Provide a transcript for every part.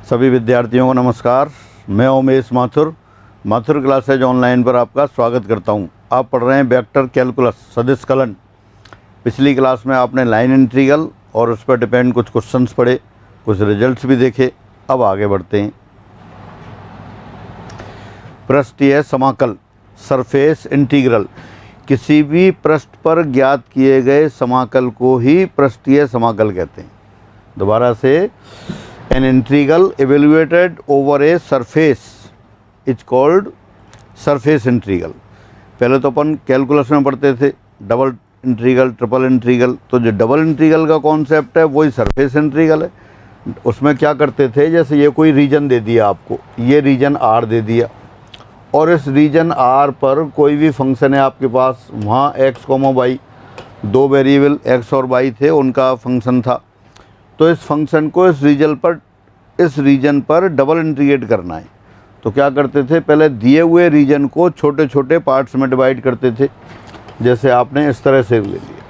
सभी विद्यार्थियों को नमस्कार। मैं उमेश माथुर क्लासेज ऑनलाइन पर आपका स्वागत करता हूं। आप पढ़ रहे हैं वेक्टर कैलकुलस सदिश कलन। पिछली क्लास में आपने लाइन इंटीग्रल और उस पर डिपेंड कुछ क्वेश्चंस पढ़े, कुछ रिजल्ट्स भी देखे। अब आगे बढ़ते हैं। पृष्ठीय समाकल सरफेस इंटीग्रल। किसी भी पृष्ठ पर ज्ञात किए गए समाकल को ही पृष्ठीय समाकल कहते हैं। दोबारा से, N integral evaluated over a surface is called surface integral. पहले तो अपन कैलकुलस में पढ़ते थे डबल इंटीग्रल, ट्रिपल इंटीग्रल। तो जो डबल इंटीग्रल का कॉन्सेप्ट है वही सरफेस इंटीग्रल है। उसमें क्या करते थे, जैसे ये कोई रीजन दे दिया आपको, ये रीजन आर दे दिया और इस रीजन आर पर कोई भी फंक्शन है आपके पास, वहाँ एक्स कॉमा वाई, दो वेरिएबल एक्स और वाई थे, उनका फंक्शन था। तो इस फंक्शन को इस रीजन पर डबल इंटीग्रेट करना है। तो क्या करते थे, पहले दिए हुए रीजन को छोटे छोटे पार्ट्स में डिवाइड करते थे। जैसे आपने इस तरह से ले लिया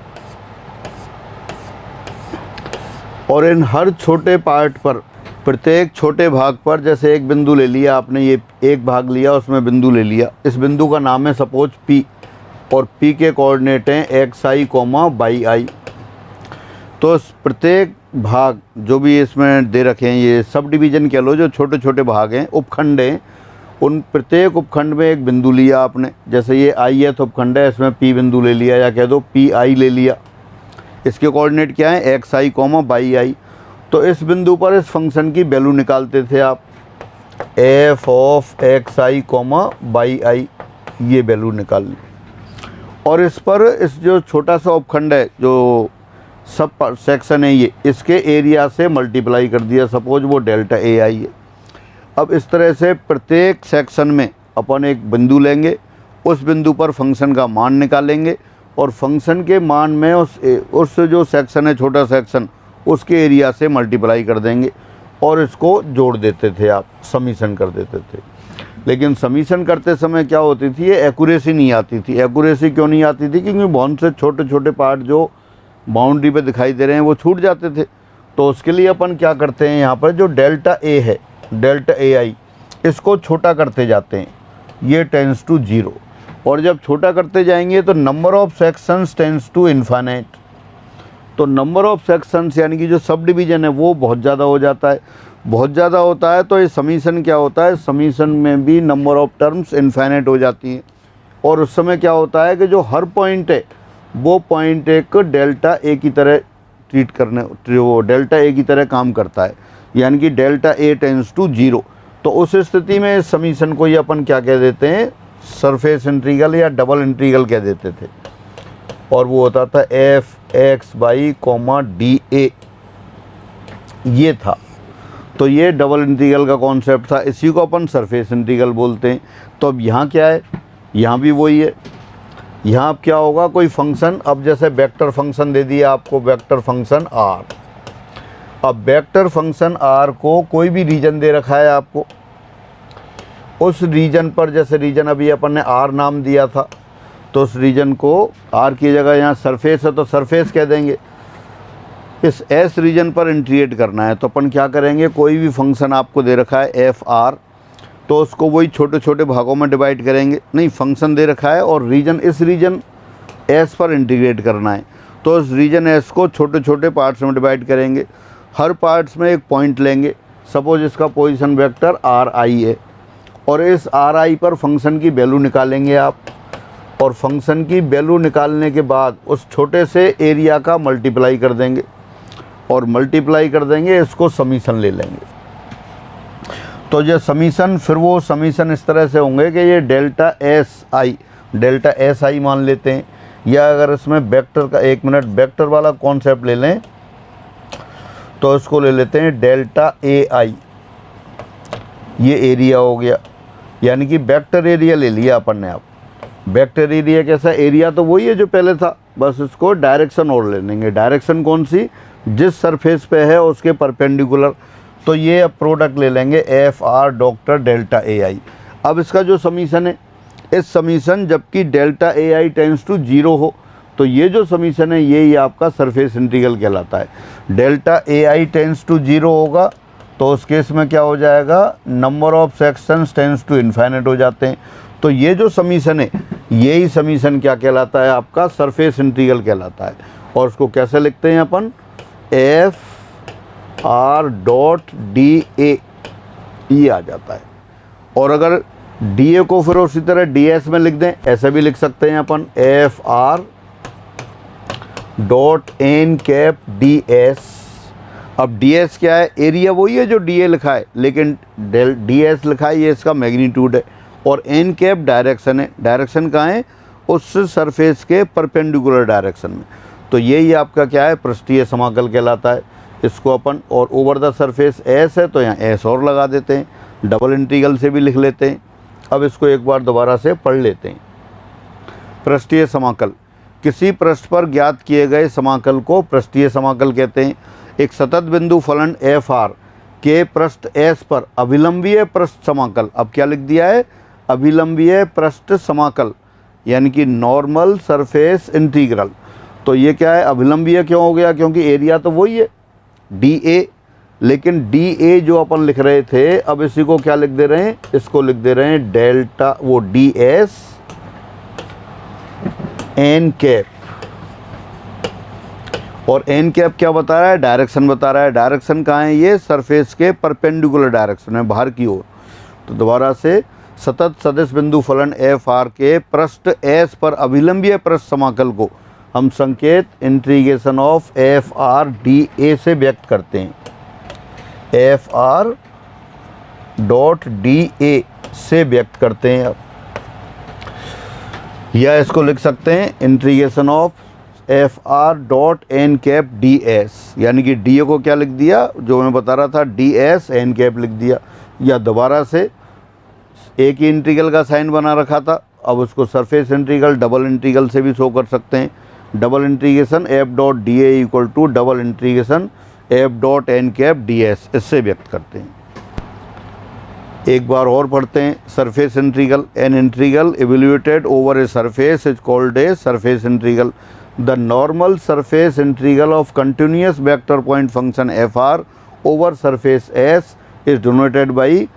और इन हर छोटे पार्ट पर, प्रत्येक छोटे भाग पर, जैसे एक बिंदु ले लिया आपने, ये एक भाग लिया, उसमें बिंदु ले लिया। इस बिंदु का नाम है सपोज पी और पी के कोऑर्डिनेट हैं एक्स आई कॉमा वाई आई। तो प्रत्येक भाग जो भी इसमें दे रखे हैं, ये सब डिवीज़न कह लो, जो छोटे छोटे भाग हैं, उपखंड हैं, उन प्रत्येक उपखंड में एक बिंदु लिया आपने। जैसे ये आई है तो उपखंड है, इसमें पी बिंदु ले लिया, या कह दो पी आई ले लिया। इसके कोऑर्डिनेट क्या है, एक्स आई कॉमा वाई आई। तो इस बिंदु पर इस फंक्शन की वैल्यू निकालते थे आप, F of X I comma Y I, ये वैल्यू निकाल ली। और इस पर इस जो छोटा सा उपखंड है, जो सब सेक्शन है, ये इसके एरिया से मल्टीप्लाई कर दिया। सपोज वो डेल्टा ए आई है। अब इस तरह से प्रत्येक सेक्शन में अपन एक बिंदु लेंगे, उस बिंदु पर फंक्शन का मान निकालेंगे और फंक्शन के मान में उस जो सेक्शन है, छोटा सेक्शन, उसके एरिया से मल्टीप्लाई कर देंगे और इसको जोड़ देते थे आप, समीशन कर देते थे। लेकिन समीशन करते समय क्या होती थी, ये एक्यूरेसी नहीं आती थी। एक्यूरेसी क्यों नहीं आती थी, क्योंकि बहुत से छोटे छोटे पार्ट जो बाउंड्री पे दिखाई दे रहे हैं वो छूट जाते थे। तो उसके लिए अपन क्या करते हैं, यहाँ पर जो डेल्टा ए है, डेल्टा ए आई, इसको छोटा करते जाते हैं, ये टेंस टू 0। और जब छोटा करते जाएंगे तो number of sections tends to infinite. तो नंबर ऑफ सेक्शंस यानी कि जो सब डिवीज़न है वो बहुत ज़्यादा हो जाता है। बहुत ज़्यादा होता है तो ये समीशन क्या होता है, समीशन में भी नंबर ऑफ टर्म्स इन्फाइनाइट हो जाती हैं। और उस समय क्या होता है कि जो हर पॉइंट है वो पॉइंट एक डेल्टा ए की तरह ट्रीट करने, वो डेल्टा ए की तरह काम करता है, यानी कि डेल्टा ए टेंस टू 0। तो उस स्थिति में इस समीशन को ही अपन क्या कह देते हैं, सरफेस इंटीग्रल या डबल इंटीग्रल कह देते थे। और वो होता था F X Y comma D A, ये था। तो ये डबल इंटीग्रल का कॉन्सेप्ट था, इसी को अपन सरफेस इंटीग्रल बोलते हैं। तो अब यहाँ क्या है, यहाँ भी वही है। यहाँ अब क्या होगा, कोई फंक्शन, अब जैसे वेक्टर फंक्शन दे दिया आपको, वेक्टर फंक्शन आर। अब वेक्टर फंक्शन आर को कोई भी रीजन दे रखा है आपको, उस रीजन पर, जैसे रीजन अभी अपन ने आर नाम दिया था, तो उस रीजन को आर की जगह यहाँ सरफेस है तो सरफेस कह देंगे। इस एस रीजन पर इंटीग्रेट करना है तो अपन क्या करेंगे, कोई भी फंक्शन आपको दे रखा है एफ आर, तो उसको वही छोटे छोटे भागों में डिवाइड करेंगे। नहीं, फंक्शन दे रखा है और रीजन, इस रीजन एस पर इंटीग्रेट करना है तो इस रीजन एस को छोटे छोटे पार्ट्स में डिवाइड करेंगे। हर पार्ट्स में एक पॉइंट लेंगे। सपोज इसका पोजीशन वेक्टर आर आई है और इस आर आई पर फंक्शन की वैल्यू निकालेंगे आप। और फंक्शन की वैल्यू निकालने के बाद उस छोटे से एरिया का मल्टीप्लाई कर देंगे और मल्टीप्लाई कर देंगे, इसको समीशन ले लेंगे। तो ये समीशन, फिर वो समीशन इस तरह से होंगे कि ये डेल्टा एस आई मान लेते हैं। या अगर इसमें वेक्टर का, एक मिनट, वेक्टर वाला कॉन्सेप्ट ले लें तो इसको ले लेते हैं डेल्टा ए आई, ये एरिया हो गया, यानी कि वेक्टर एरिया ले लिया अपन ने। आप वेक्टर एरिया कैसा, एरिया तो वही है जो पहले था, बस इसको डायरेक्शन और ले लेंगे। डायरेक्शन कौन सी, जिस सरफेस पे है उसके परपेंडिकुलर। तो ये अब प्रोडक्ट ले लेंगे F R doctor delta A I. अब इसका जो समीशन है, इस समीशन जबकि delta A I tends to 0 हो, तो ये जो समीशन है ये ही आपका सरफेस इंटीग्रल कहलाता है। Delta A I tends to 0 होगा तो उस केस में क्या हो जाएगा, number of sections tends to infinite हो जाते हैं। तो ये जो समीशन है, यही समीशन क्या कहलाता है आपका, सरफेस इंटीग्रल कहलाता है। और उसको कैसे लिखते हैं अपन, F R dot D A, ये आ जाता है। और अगर डी ए को फिर उसी तरह डी एस में लिख दें, ऐसे भी लिख सकते हैं अपन, F R dot N cap D S. अब डी एस क्या है, एरिया वही है जो डी ए लिखा है, लेकिन डी एस लिखा है, ये इसका मैग्नीट्यूड है। और एन कैप डायरेक्शन है, डायरेक्शन कहाँ है, उस सरफेस के परपेंडिकुलर डायरेक्शन में। तो यही आपका क्या है, पृष्ठीय समाकल कहलाता है। इसको अपन, और ओवर द सरफेस एस है तो यहाँ एस और लगा देते हैं, डबल इंटीग्रल से भी लिख लेते हैं। अब इसको एक बार दोबारा से पढ़ लेते हैं। पृष्ठीय समाकल, किसी पृष्ठ पर ज्ञात किए गए समाकल को पृष्ठीय समाकल कहते हैं। एक सतत बिंदु फलन एफ आर के पृष्ठ एस पर अभिलंबीय पृष्ठ समाकल, अब क्या लिख दिया है, अभिलंबीय पृष्ठ समाकल, यानी कि नॉर्मल सरफेस इंटीग्रल। तो ये क्या है, अभिलंबीय क्यों हो गया, क्योंकि एरिया तो वही है डी ए, लेकिन डी ए जो अपन लिख रहे थे, अब इसी को क्या लिख दे रहे हैं, इसको लिख दे रहे हैं डेल्टा, वो डी एस एन कैप। और एन कैप क्या बता रहा है, डायरेक्शन बता रहा है। डायरेक्शन कहाँ है, ये सरफेस के परपेंडिकुलर डायरेक्शन है, बाहर की ओर। तो दोबारा से, सतत सदिश बिंदु फलन एफ आर के पृष्ठ एस पर अभिलंबीय पृष्ठ समाकल को हम संकेत integration of F R D A से व्यक्त करते हैं, F R dot D A से व्यक्त करते हैं। या इसको लिख सकते हैं integration of F R dot N cap D S, यानी कि डी ए को क्या लिख दिया, जो मैं बता रहा था, डी एस एन कैप लिख दिया। या दोबारा से एक ही इंटीग्रल का साइन बना रखा था, अब उसको सरफेस इंटीग्रल डबल इंटीग्रल से भी शो कर सकते हैं। Double integration F dot D A equal to double integration F dot N cap D S, इससे व्यक्त करते हैं। एक बार और पढ़ते हैं, surface integral, an integral evaluated over a surface is called a surface integral. The normal surface integral of continuous vector point function F R over surface S is denoted by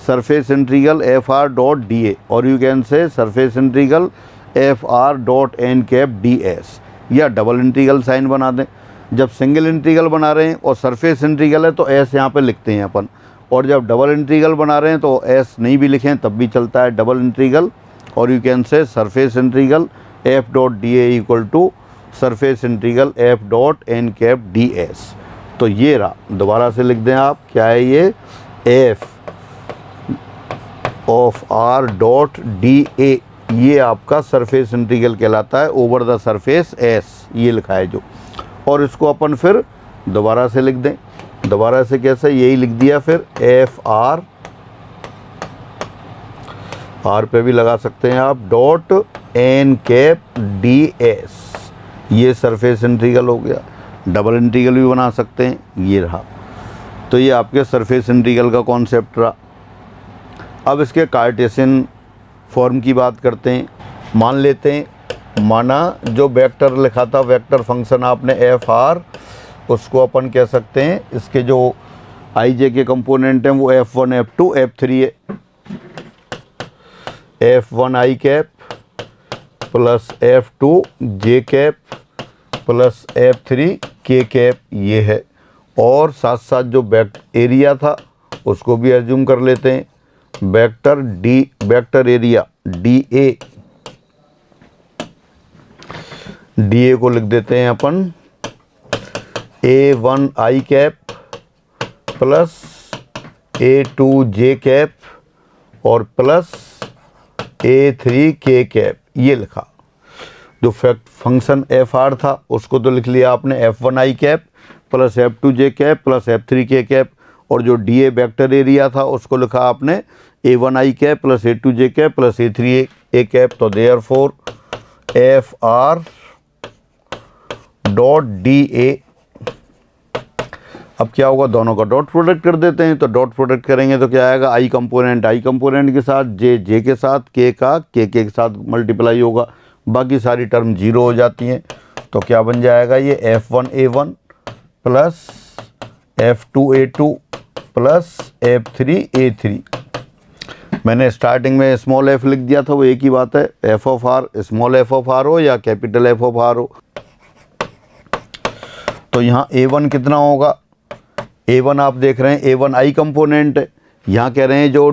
surface integral F R dot D A, और you can say surface integral F R dot N cap D S, या double integral sign बना दें। जब single integral बना रहे हैं और surface integral है तो एस यहाँ पे लिखते हैं अपन, और जब डबल इंटीग्रल बना रहे हैं तो एस नहीं भी लिखें तब भी चलता है, डबल इंटीग्रल। और you can say surface integral F dot D A equal to surface integral F dot N cap D S. तो ये रहा, दोबारा से लिख दें आप, क्या है ये, F of are dot D A, ये आपका सरफेस इंटीग्रल कहलाता है ओवर द सरफेस एस, ये लिखा है जो। और इसको अपन फिर दोबारा से लिख दें, दोबारा से कैसे, यही लिख दिया फिर, एफ आर, आर पे भी लगा सकते हैं आप, dot N cap D S, ये सरफेस इंटीग्रल हो गया। डबल इंटीग्रल भी बना सकते हैं, ये रहा। तो ये आपके सरफेस इंटीग्रल का कॉन्सेप्ट रहा। अब इसके कार्टेशियन फॉर्म की बात करते हैं। मान लेते हैं, माना जो वेक्टर लिखा था, वेक्टर फंक्शन आपने एफ आर, उसको अपन कह सकते हैं, इसके जो आई जे के कंपोनेंट हैं वो F1 F2 F3 है। F1 आई कैप प्लस F2 जे कैप प्लस F3 के कैप, ये है। और साथ साथ जो एरिया था उसको भी एज्यूम कर लेते हैं, वेक्टर एरिया DA, DA को लिख देते हैं अपन A1 आई कैप प्लस A2 जे कैप और प्लस A3 के कैप, ये लिखा। जो फंक्शन एफ आर था उसको तो लिख लिया आपने F1 आई कैप प्लस F2 जे कैप प्लस F3 के कैप, और जो DA वेक्टर एरिया था उसको लिखा आपने A1 I cap plus A2 J cap plus A3 A cap. तो therefore F R dot DA, अब क्या होगा, दोनों का डॉट प्रोडक्ट कर देते हैं। तो डॉट प्रोडक्ट करेंगे तो क्या आएगा, आई कंपोनेंट के साथ, जे के साथ, के का के साथ मल्टीप्लाई होगा, बाकी सारी टर्म जीरो हो जाती हैं। तो क्या बन जाएगा, ये F1 A1 plus F2 A2 plus F3A3। मैंने स्टार्टिंग में स्मॉल f लिख दिया था, वो एक ही बात है, f of r small f of r हो या कैपिटल F ऑफ r हो। तो यहाँ A1 कितना होगा, A1 आप देख रहे हैं A1 I कंपोनेंट है। यहाँ कह रहे हैं जो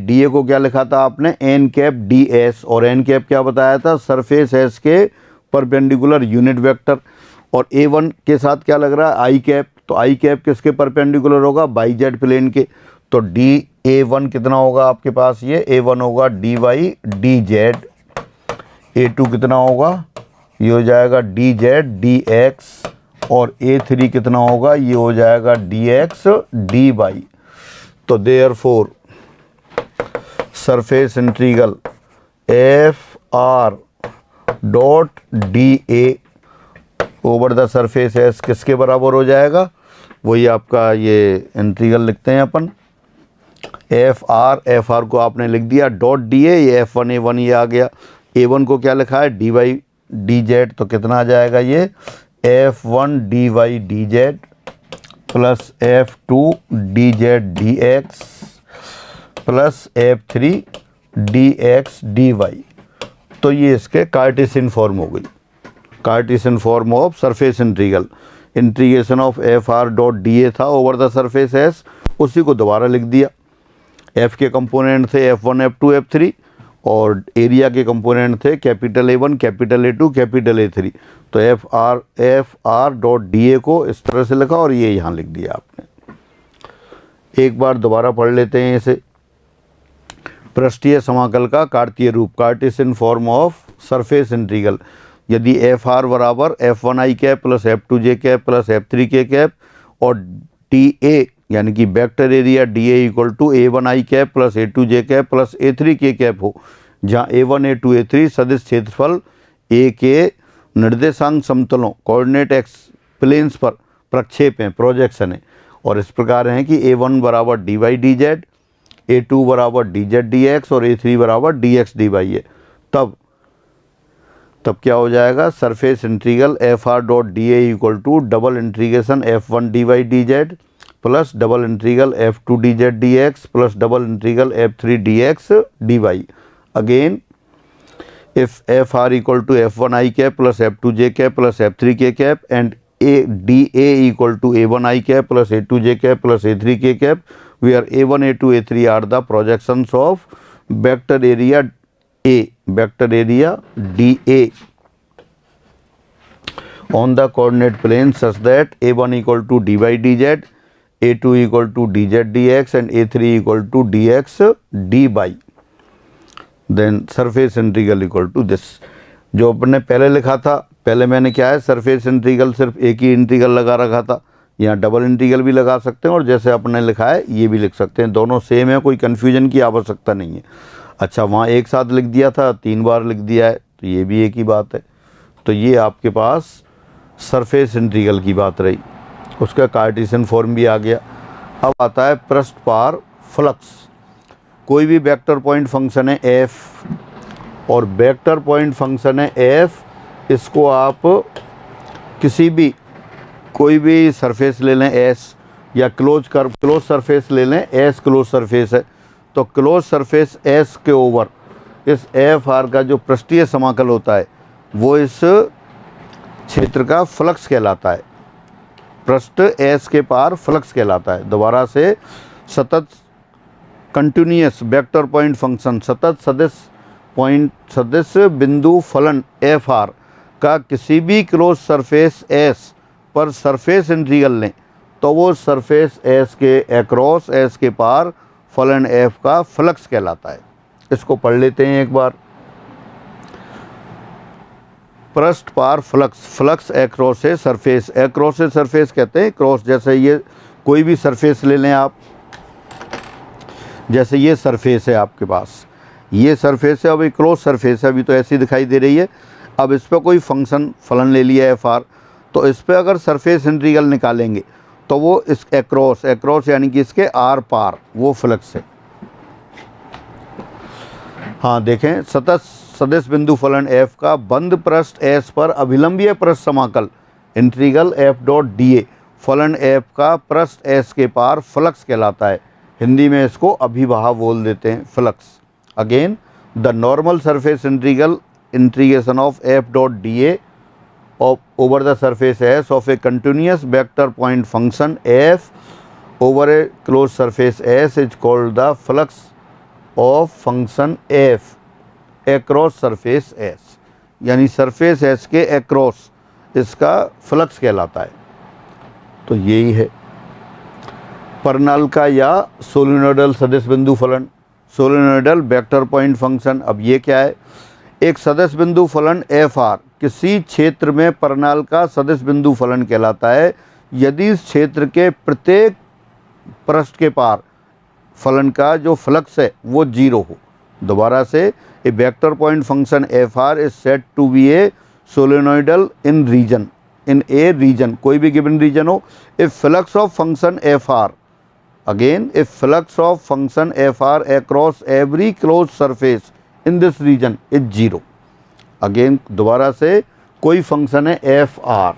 DA को क्या लिखा था आपने, n कैप ds, और n कैप क्या बताया था, सरफेस S के परपेंडिकुलर यूनिट वेक्टर। और A1 के साथ क्या लग रहा है, I कैप, तो I कैप किसके परपेंडिकुलर होगा, बाई जेड प्लेन के। तो DA1 कितना होगा आपके पास, ये A1 होगा dy dz, A2 कितना होगा, ये हो जाएगा dz dx, और A3 कितना होगा, ये हो जाएगा dx dy। तो therefore surface integral F R dot D A over the surface S किसके बराबर हो जाएगा, वही आपका ये इंटीग्रल लिखते हैं अपन, एफ आर को आपने लिख दिया डॉट डी ए, ये F1 A1 ये आ गया। A1 को क्या लिखा है, डी वाई डी जेड, तो कितना आ जाएगा ये F1 D Y D Z plus F2 D Z D X plus F3 D X D Y. तो ये इसके कार्टेशियन फॉर्म हो गई, Cartesian form of surface integral. Integration of F R dot D A था over the surface S, उसी को दोबारा लिख दिया। एफ के कंपोनेंट थे F1 F2 F3, और एरिया के कंपोनेंट थे capital A1 capital A2 capital A3। तो एफ आर डॉट डी ए को इस तरह से लिखा और ये यहाँ लिख दिया आपने। एक बार दोबारा पढ़ लेते हैं इसे। पृष्ठीय समाकल का कार्तीय रूप, Cartesian form of surface integral. यदि एफ आर बराबर F1 I cap plus F2 J cap plus F3 K cap, और डी ए यानी कि vector area D A equal to A1 I cap plus A2 J cap plus A3 K cap हो, जहाँ A1 A2 A3 सदिश क्षेत्रफल A के निर्देशांक समतलों coordinate x planes पर प्रक्षेप हैं, प्रोजेक्शन है, और इस प्रकार हैं कि A1 बराबर D Y D Z, A2 बराबर डी जेड डी एक्स और A3 बराबर डी एक्स डी वाई है। तब क्या हो जाएगा, surface integral F R dot D A equal to double integration F1 D Y D Z plus double integral F2 D Z D X plus double integral F3 D X D Y. Again if F R equal to F1 I cap plus F2 J cap plus F3 K cap and D A equal to A1 I cap plus A2 J cap plus A3 K cap, where A1 A2 A3 are the projections of vector area A, vector area dA on the coordinate plane such that A1 equal to dy dz, A2 equal to dz dx and A3 equal to dx dy, then surface integral equal to this। जो अपने पहले लिखा था, पहले मैंने क्या है, surface integral सिर्फ एक ही इंटीग्रल लगा रखा था, यहाँ डबल इंटीग्रल भी लगा सकते हैं और जैसे अपने लिखा है ये भी लिख सकते हैं, दोनों सेम है, कोई कन्फ्यूजन की आवश्यकता नहीं है। अच्छा, वहाँ एक साथ लिख दिया था, 3 बार लिख दिया है, तो ये भी एक ही बात है। तो ये आपके पास सरफेस इंटीग्रल की बात रही, उसका कार्टेशियन फॉर्म भी आ गया। अब आता है पृष्ठ पार फ्लक्स। कोई भी वेक्टर पॉइंट फंक्शन है f और वेक्टर पॉइंट फंक्शन है f, इसको आप किसी भी कोई भी सरफेस ले लें s, या क्लोज सरफेस ले लें s, क्लोज सरफेस है, तो क्लोज सरफेस s के ओवर इस एफ आर का जो पृष्ठीय समाकल होता है वो इस क्षेत्र का फ्लक्स कहलाता है, पृष्ठ S के पार फ्लक्स कहलाता है। दोबारा से, सतत कंटिन्यूअस वेक्टर पॉइंट फंक्शन, सतत सदिश बिंदु फलन एफ आर का किसी भी क्लोज सरफेस S पर सरफेस इंटीग्रल लें तो वो सरफेस S के अक्रॉस S के पार फलन F का फ्लक्स कहलाता है। इसको पढ़ लेते हैं एक बार। पृष्ठ पार फ्लक्स, फ्लक्स एक्रॉस से सरफेस, एक्रॉस से सरफेस कहते हैं क्रॉस। जैसे ये कोई भी सरफेस ले लें आप, जैसे ये सरफेस है आपके पास, ये सरफेस है, अब एक क्रॉस सरफेस है, अभी तो ऐसी दिखाई दे रही है। अब इस पर कोई फंक्शन फलन ले लिया एफ आर, तो इस पर अगर सरफेस इंटीग्रल निकालेंगे तो वो इस एक्रॉस यानी कि इसके आर पार वो फ्लक्स है। हाँ देखें, सतत सदिश बिंदु फलन f का बंद पृष्ठ S पर अभिलंबीय पृष्ठ समाकल इंटीग्रल f डॉट डी ए फलन एफ का पृष्ठ एस के पार फ्लक्स कहलाता है। हिंदी में इसको अभिवाह बोल देते हैं, flux. Again the normal surface integration of F dot D A over the surface S of a continuous vector point function f over a closed surface S is called the flux of function f across surface S, यानी surface S के across इसका flux कहलाता है। तो यही है परनाल्का या solenoidal सदिश बिंदु फलन, सोलेनोइडल वेक्टर पॉइंट फंक्शन। अब ये क्या है? एक सदिश बिंदु फलन एफ आर किसी क्षेत्र में परनाल्का सदिश बिंदु फलन कहलाता है यदि इस क्षेत्र के प्रत्येक पृष्ठ के पार फलन का जो फ्लक्स है वो जीरो हो। दोबारा से, a vector point function F R is said to be a solenoidal in region, in a region, कोई भी गिवन रीजन हो। If flux of function F R, again if flux of function F R across every close surface in this region is zero. Again दोबारा से, कोई function है F R,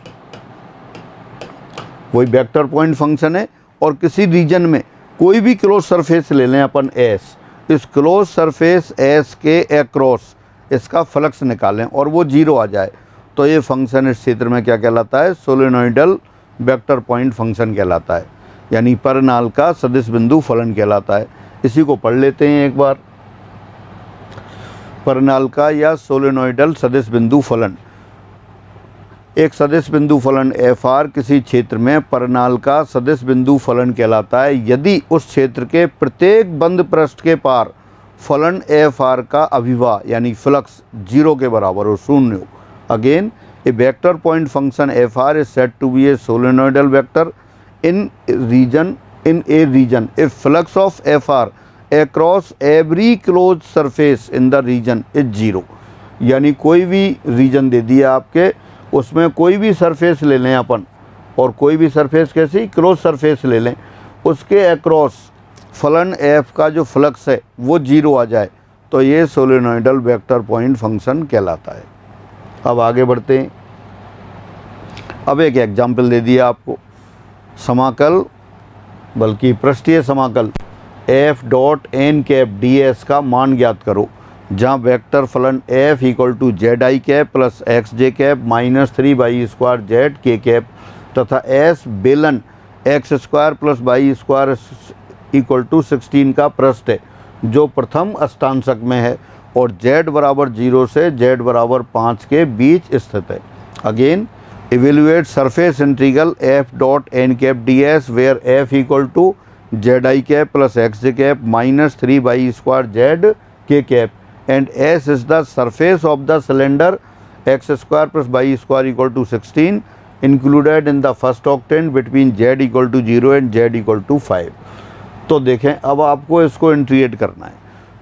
कोई vector point function है और किसी reason में कोई भी क्लोज सरफेस ले लें अपन एस, इस क्लोज सरफेस एस के अक्रॉस इसका फ्लक्स निकालें और वो जीरो आ जाए तो ये फंक्शन इस क्षेत्र में क्या कहलाता है? सोलेनोइडल वेक्टर पॉइंट फंक्शन कहलाता है, यानी परनाल्का सदिश बिंदु फलन कहलाता है। इसी को पढ़ लेते हैं एक बार। परनाल्का या सोलेनोइडल सदिश बिंदु फलन, एक सदिश बिंदु फलन एफ आर किसी क्षेत्र में परनाल्का सदिश बिंदु फलन कहलाता है यदि उस क्षेत्र के प्रत्येक बंद पृष्ठ के पार फलन एफ आर का अभिवाह यानी फ्लक्स जीरो के बराबर हो, शून्य हो। Again a vector point function F R is said to be a solenoidal vector in region, in a region if flux of F R across every closed surface in the region is zero. यानी कोई भी reason दे दिया आपके, उसमें कोई भी surface ले लें अपन, और कोई भी सरफेस कैसी? क्लोज सरफेस ले लें, उसके अक्रॉस फलन एफ का जो फ्लक्स है वो जीरो आ जाए तो ये सोलेनोइडल वेक्टर पॉइंट फंक्शन कहलाता है। अब आगे बढ़ते हैं। अब एक एग्जाम्पल दे दिया आपको, समाकल, बल्कि पृष्ठीय समाकल F dot N cap D S का मान ज्ञात करो, जहाँ वेक्टर फलन F equal to Z I cap plus X J cap minus 3 square Z K cap तथा एस बेलन X square plus Y square equal to 16 का पृष्ठ है जो प्रथम अष्टांशक में है और जेड बराबर 0 से जेड बराबर 5 के बीच स्थित है। Again evaluate surface integral F dot N cap D S where F equal to Z I cap plus X J cap minus 3 square Z K cap and S is the surface of the cylinder X square plus Y square equal to 16 included in the first octant between Z equal to 0 and Z equal to 5। तो देखें, अब आपको इसको integrate करना है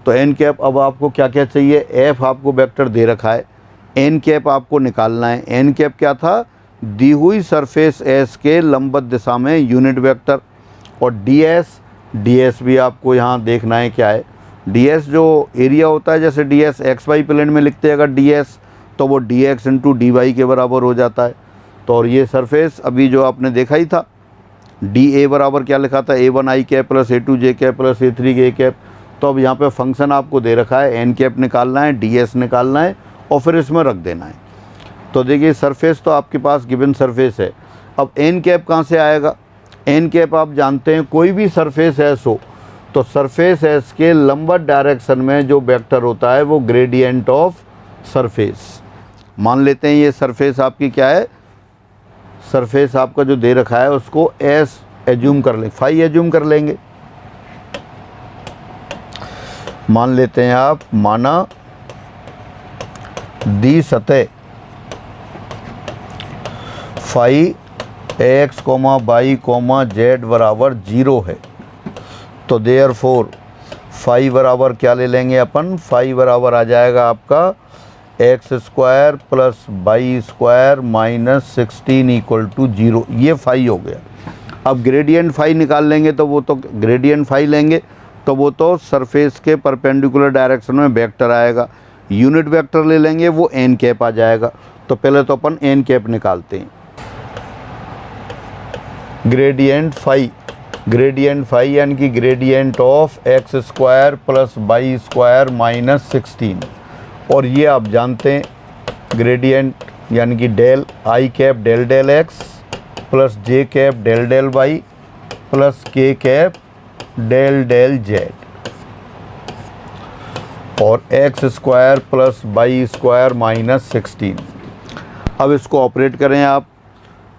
तो N cap, अब आपको क्या क्या चाहिए? एफ आपको वेक्टर दे रखा है, एन कैप आपको निकालना है। एन कैप क्या था? दी हुई सरफेस एस के लंबवत दिशा में यूनिट वेक्टर, और डी एस भी आपको यहाँ देखना है क्या है। डी एस जो एरिया होता है, जैसे D S X Y plane में लिखते हैं अगर डी एस, तो वो D X into D Y के बराबर हो जाता है। तो और ये सरफेस अभी जो आपने देखा ही था, डी ए बराबर क्या लिखा था? A1 आई कैप प्लस A2 जे कैप प्लस A3 के कैप। तो अब यहाँ पे फंक्शन आपको दे रखा है, एन कैप निकालना है, डी एस निकालना है और फिर इसमें रख देना है। तो देखिए सरफेस तो आपके पास गिवन सरफेस है। अब एन कैप कहाँ से आएगा? एन कैप आप जानते हैं कोई भी सरफेस एस हो तो सरफेस एस के लंबवत डायरेक्शन में जो वेक्टर होता है वो ग्रेडियंट ऑफ सरफेस। मान लेते हैं ये सरफेस आपकी क्या है? सरफेस आपका जो दे रखा है उसको एस एज्यूम कर लें, फाई एज्यूम कर लेंगे। मान लेते हैं आप, माना दी सतह phi X comma Y comma Z बराबर 0 है तो देयरफॉर फाई बराबर क्या ले लेंगे अपन? फाई बराबर आ जाएगा आपका X square plus Y square minus 16 equal to 0। ये फाई हो गया। अब ग्रेडियंट फाई निकाल लेंगे तो वो तो ग्रेडियंट फाई लेंगे तो वो तो सरफेस के परपेंडिकुलर डायरेक्शन में वेक्टर आएगा। यूनिट वेक्टर ले लेंगे वो एन कैप आ जाएगा। तो पहले तो अपन एन कैप निकालते हैं। ग्रेडियंट फाई यानी कि gradient of X square plus Y square minus 16। और ये आप जानते हैं ग्रेडियंट यानी कि del I cap del del X plus J cap del del Y plus K cap del del Z, और X square plus Y square minus 16। अब इसको ऑपरेट करें आप,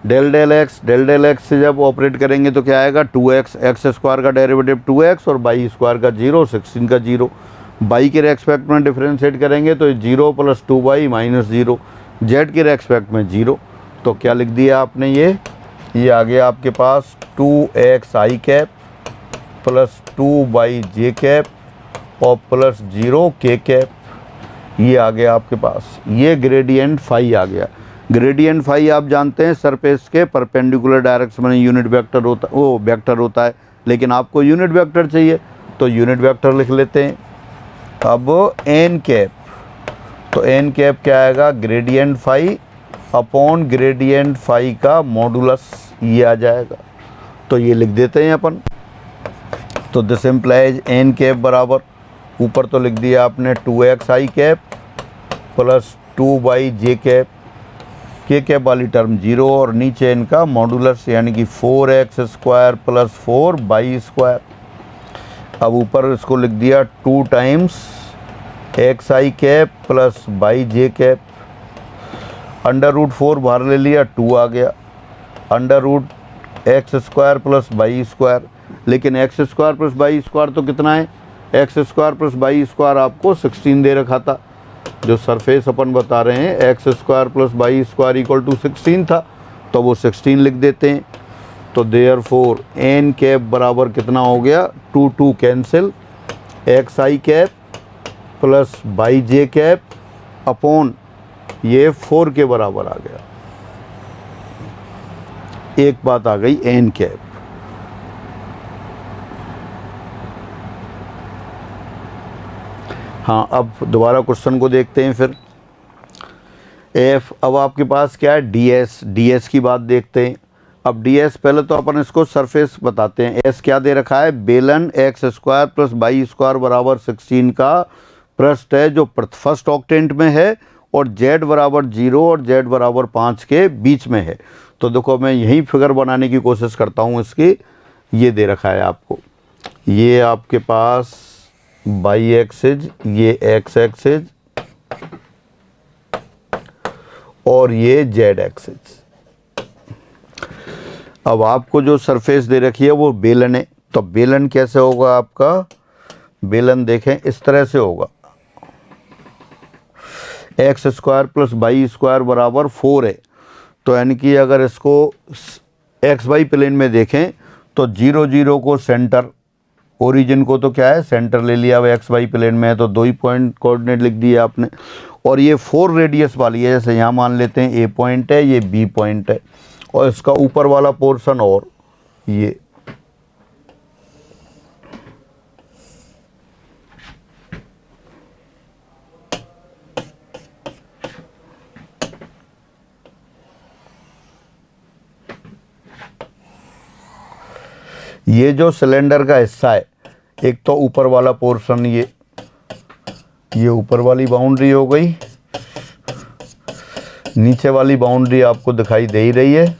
डेल डेल एक्स से जब ऑपरेट करेंगे तो क्या आएगा 2x, एक्स स्क्वायर का डेरिवेटिव 2x और वाई स्क्वायर का 0, 16 का 0। वाई के रेस्पेक्ट में डिफ्रेंशिएट करेंगे तो 0 प्लस 2y माइनस 0, जेड के रेस्पेक्ट में 0। तो क्या लिख दिया आपने, ये आ गया आपके पास 2x आई कैप प्लस 2y जे कैप और प्लस 0 के कैप, ये आ गया आपके पास। ये ग्रेडियंट फाई आ गया। ग्रेडियंट फाई आप जानते हैं सरफेस के परपेंडिकुलर डायरेक्शन में यूनिट वेक्टर होता, वो वेक्टर होता है, लेकिन आपको यूनिट वेक्टर चाहिए तो यूनिट वेक्टर लिख लेते हैं। अब एन कैप, तो एन कैप क्या आएगा, gradient phi upon gradient phi का मॉडुलस, ये आ जाएगा। तो ये लिख देते हैं अपन। तो दिस इम्प्लाइज एन कैप बराबर, ऊपर तो लिख दिया आपने 2x आई कैप प्लस 2y जे कैप, के कैप वाली टर्म 0 और नीचे इनका मॉडुलस यानी कि 4x square plus 4y square. अब ऊपर इसको लिख दिया 2 times X I cap plus Y J cap, under root 4 बाहर ले लिया, 2 आ गया, under root X square plus Y square. लेकिन X square plus Y square तो कितना है, X square plus Y square आपको 16 दे रखा था। जो सरफेस अपन बता रहे हैं X square plus Y square equal to 16 था, तो वो 16 लिख देते हैं। तो देयरफॉर एन कैप बराबर कितना हो गया, 2 2 cancel, x I cap plus Y J cap upon ये 4 के बराबर आ गया। एक बात आ गई एन कैप। हाँ, अब दोबारा क्वेश्चन को देखते हैं फिर। एफ, अब आपके पास क्या है डीएस की बात देखते हैं। अब डीएस पहले तो अपन इसको सरफेस बताते हैं। एस क्या दे रखा है, बेलन X square plus Y square बराबर 16 का पृष्ठ है जो फर्स्ट ऑक्टेंट में है और जेड बराबर 0 और जेड बराबर 5 के बीच में है। तो देखो मैं यही फिगर बनाने की कोशिश करता हूँ इसकी। ये दे रखा है आपको, ये आपके पास वाई एक्सिस, ये एक्स एक्सिस और ये जेड एक्सिस। अब आपको जो सरफेस दे रखी है वो बेलन है। तो बेलन कैसे होगा आपका, बेलन देखें इस तरह से होगा, X square plus Y square बराबर 4 है। तो यानी कि अगर इसको एक्स वाई प्लेन में देखें तो 0 0 को सेंटर, ओरिजिन को तो क्या है सेंटर ले लिया, अब एक्स वाई प्लेन में है तो 2 ही पॉइंट कोऑर्डिनेट लिख दिए आपने। और ये 4 रेडियस वाली है, जैसे यहाँ मान लेते हैं ए पॉइंट है, ये बी पॉइंट है और इसका ऊपर वाला पोर्शन और ये जो सिलेंडर का हिस्सा है, एक तो ऊपर वाला पोर्शन, ये ऊपर वाली बाउंड्री हो गई, नीचे वाली बाउंड्री आपको दिखाई दे ही रही है।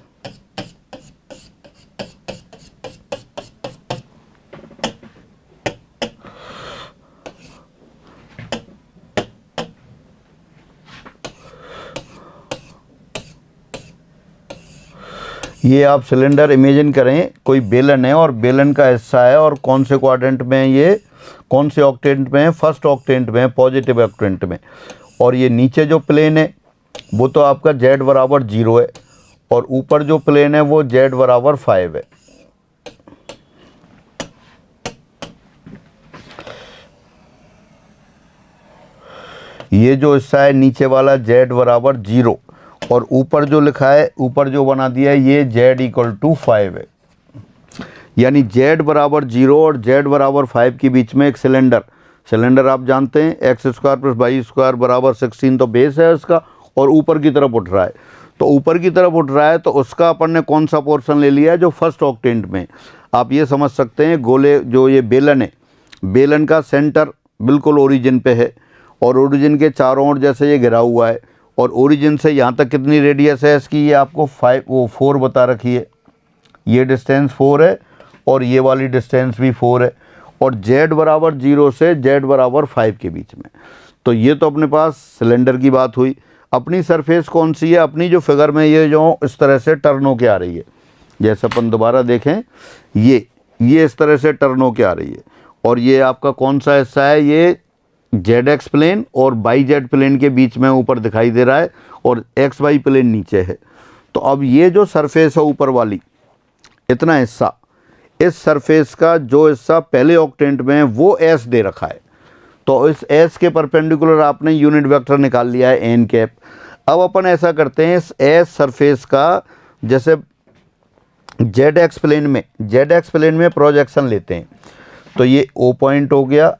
ये आप सिलेंडर इमेजिन करें, कोई बेलन है और बेलन का हिस्सा है और कौन से क्वाड्रेंट में है, ये कौन से ऑक्टेंट में है, फर्स्ट ऑक्टेंट में है, पॉजिटिव ऑक्टेंट में। और ये नीचे जो प्लेन है वो तो आपका जेड बराबर 0 है और ऊपर जो प्लेन है वो जेड बराबर 5 है। ये जो हिस्सा है नीचे वाला जेड बराबर 0 और ऊपर जो लिखा है, ऊपर जो बना दिया है ये जेड इक्वल टू 5 है। यानी जेड बराबर 0 और जेड बराबर 5 के बीच में एक सिलेंडर आप जानते हैं X square plus Y square बराबर 16 तो बेस है इसका और ऊपर की तरफ उठ रहा है। तो ऊपर की तरफ उठ रहा है, तो उसका अपन ने कौन सा पोर्शन ले लिया है, जो फर्स्ट ऑक्टेंट में। आप ये समझ सकते हैं गोले जो ये बेलन है, बेलन का सेंटर बिल्कुल ओरिजिन पे है और ओरिजिन के चारों ओर जैसे ये घिरा हुआ है, और ओरिजिन से यहाँ तक कितनी रेडियस है इसकी, ये आपको 4 बता रखी है। ये डिस्टेंस 4 है और ये वाली डिस्टेंस भी 4 है, और z बराबर 0 से z बराबर 5 के बीच में। तो ये तो अपने पास सिलेंडर की बात हुई। अपनी सरफेस कौन सी है, अपनी जो फिगर में ये जो इस तरह से टर्न होके आ रही है, जैसे अपन दोबारा देखें, ये इस तरह से टर्न होके आ रही है, और ये आपका कौन सा हिस्सा है, ये ZX प्लेन और YZ प्लेन के बीच में ऊपर दिखाई दे रहा है, और XY प्लेन नीचे है। तो अब ये जो सरफेस है ऊपर वाली, इतना हिस्सा, इस सरफेस का जो हिस्सा पहले ऑक्टेंट में है वो S दे रखा है। तो इस S के परपेंडिकुलर आपने यूनिट वेक्टर निकाल लिया है n कैप। अब अपन ऐसा करते हैं, इस S सरफेस का जैसे ZX प्लेन में प्रोजेक्शन लेते हैं। तो ये O पॉइंट हो गया,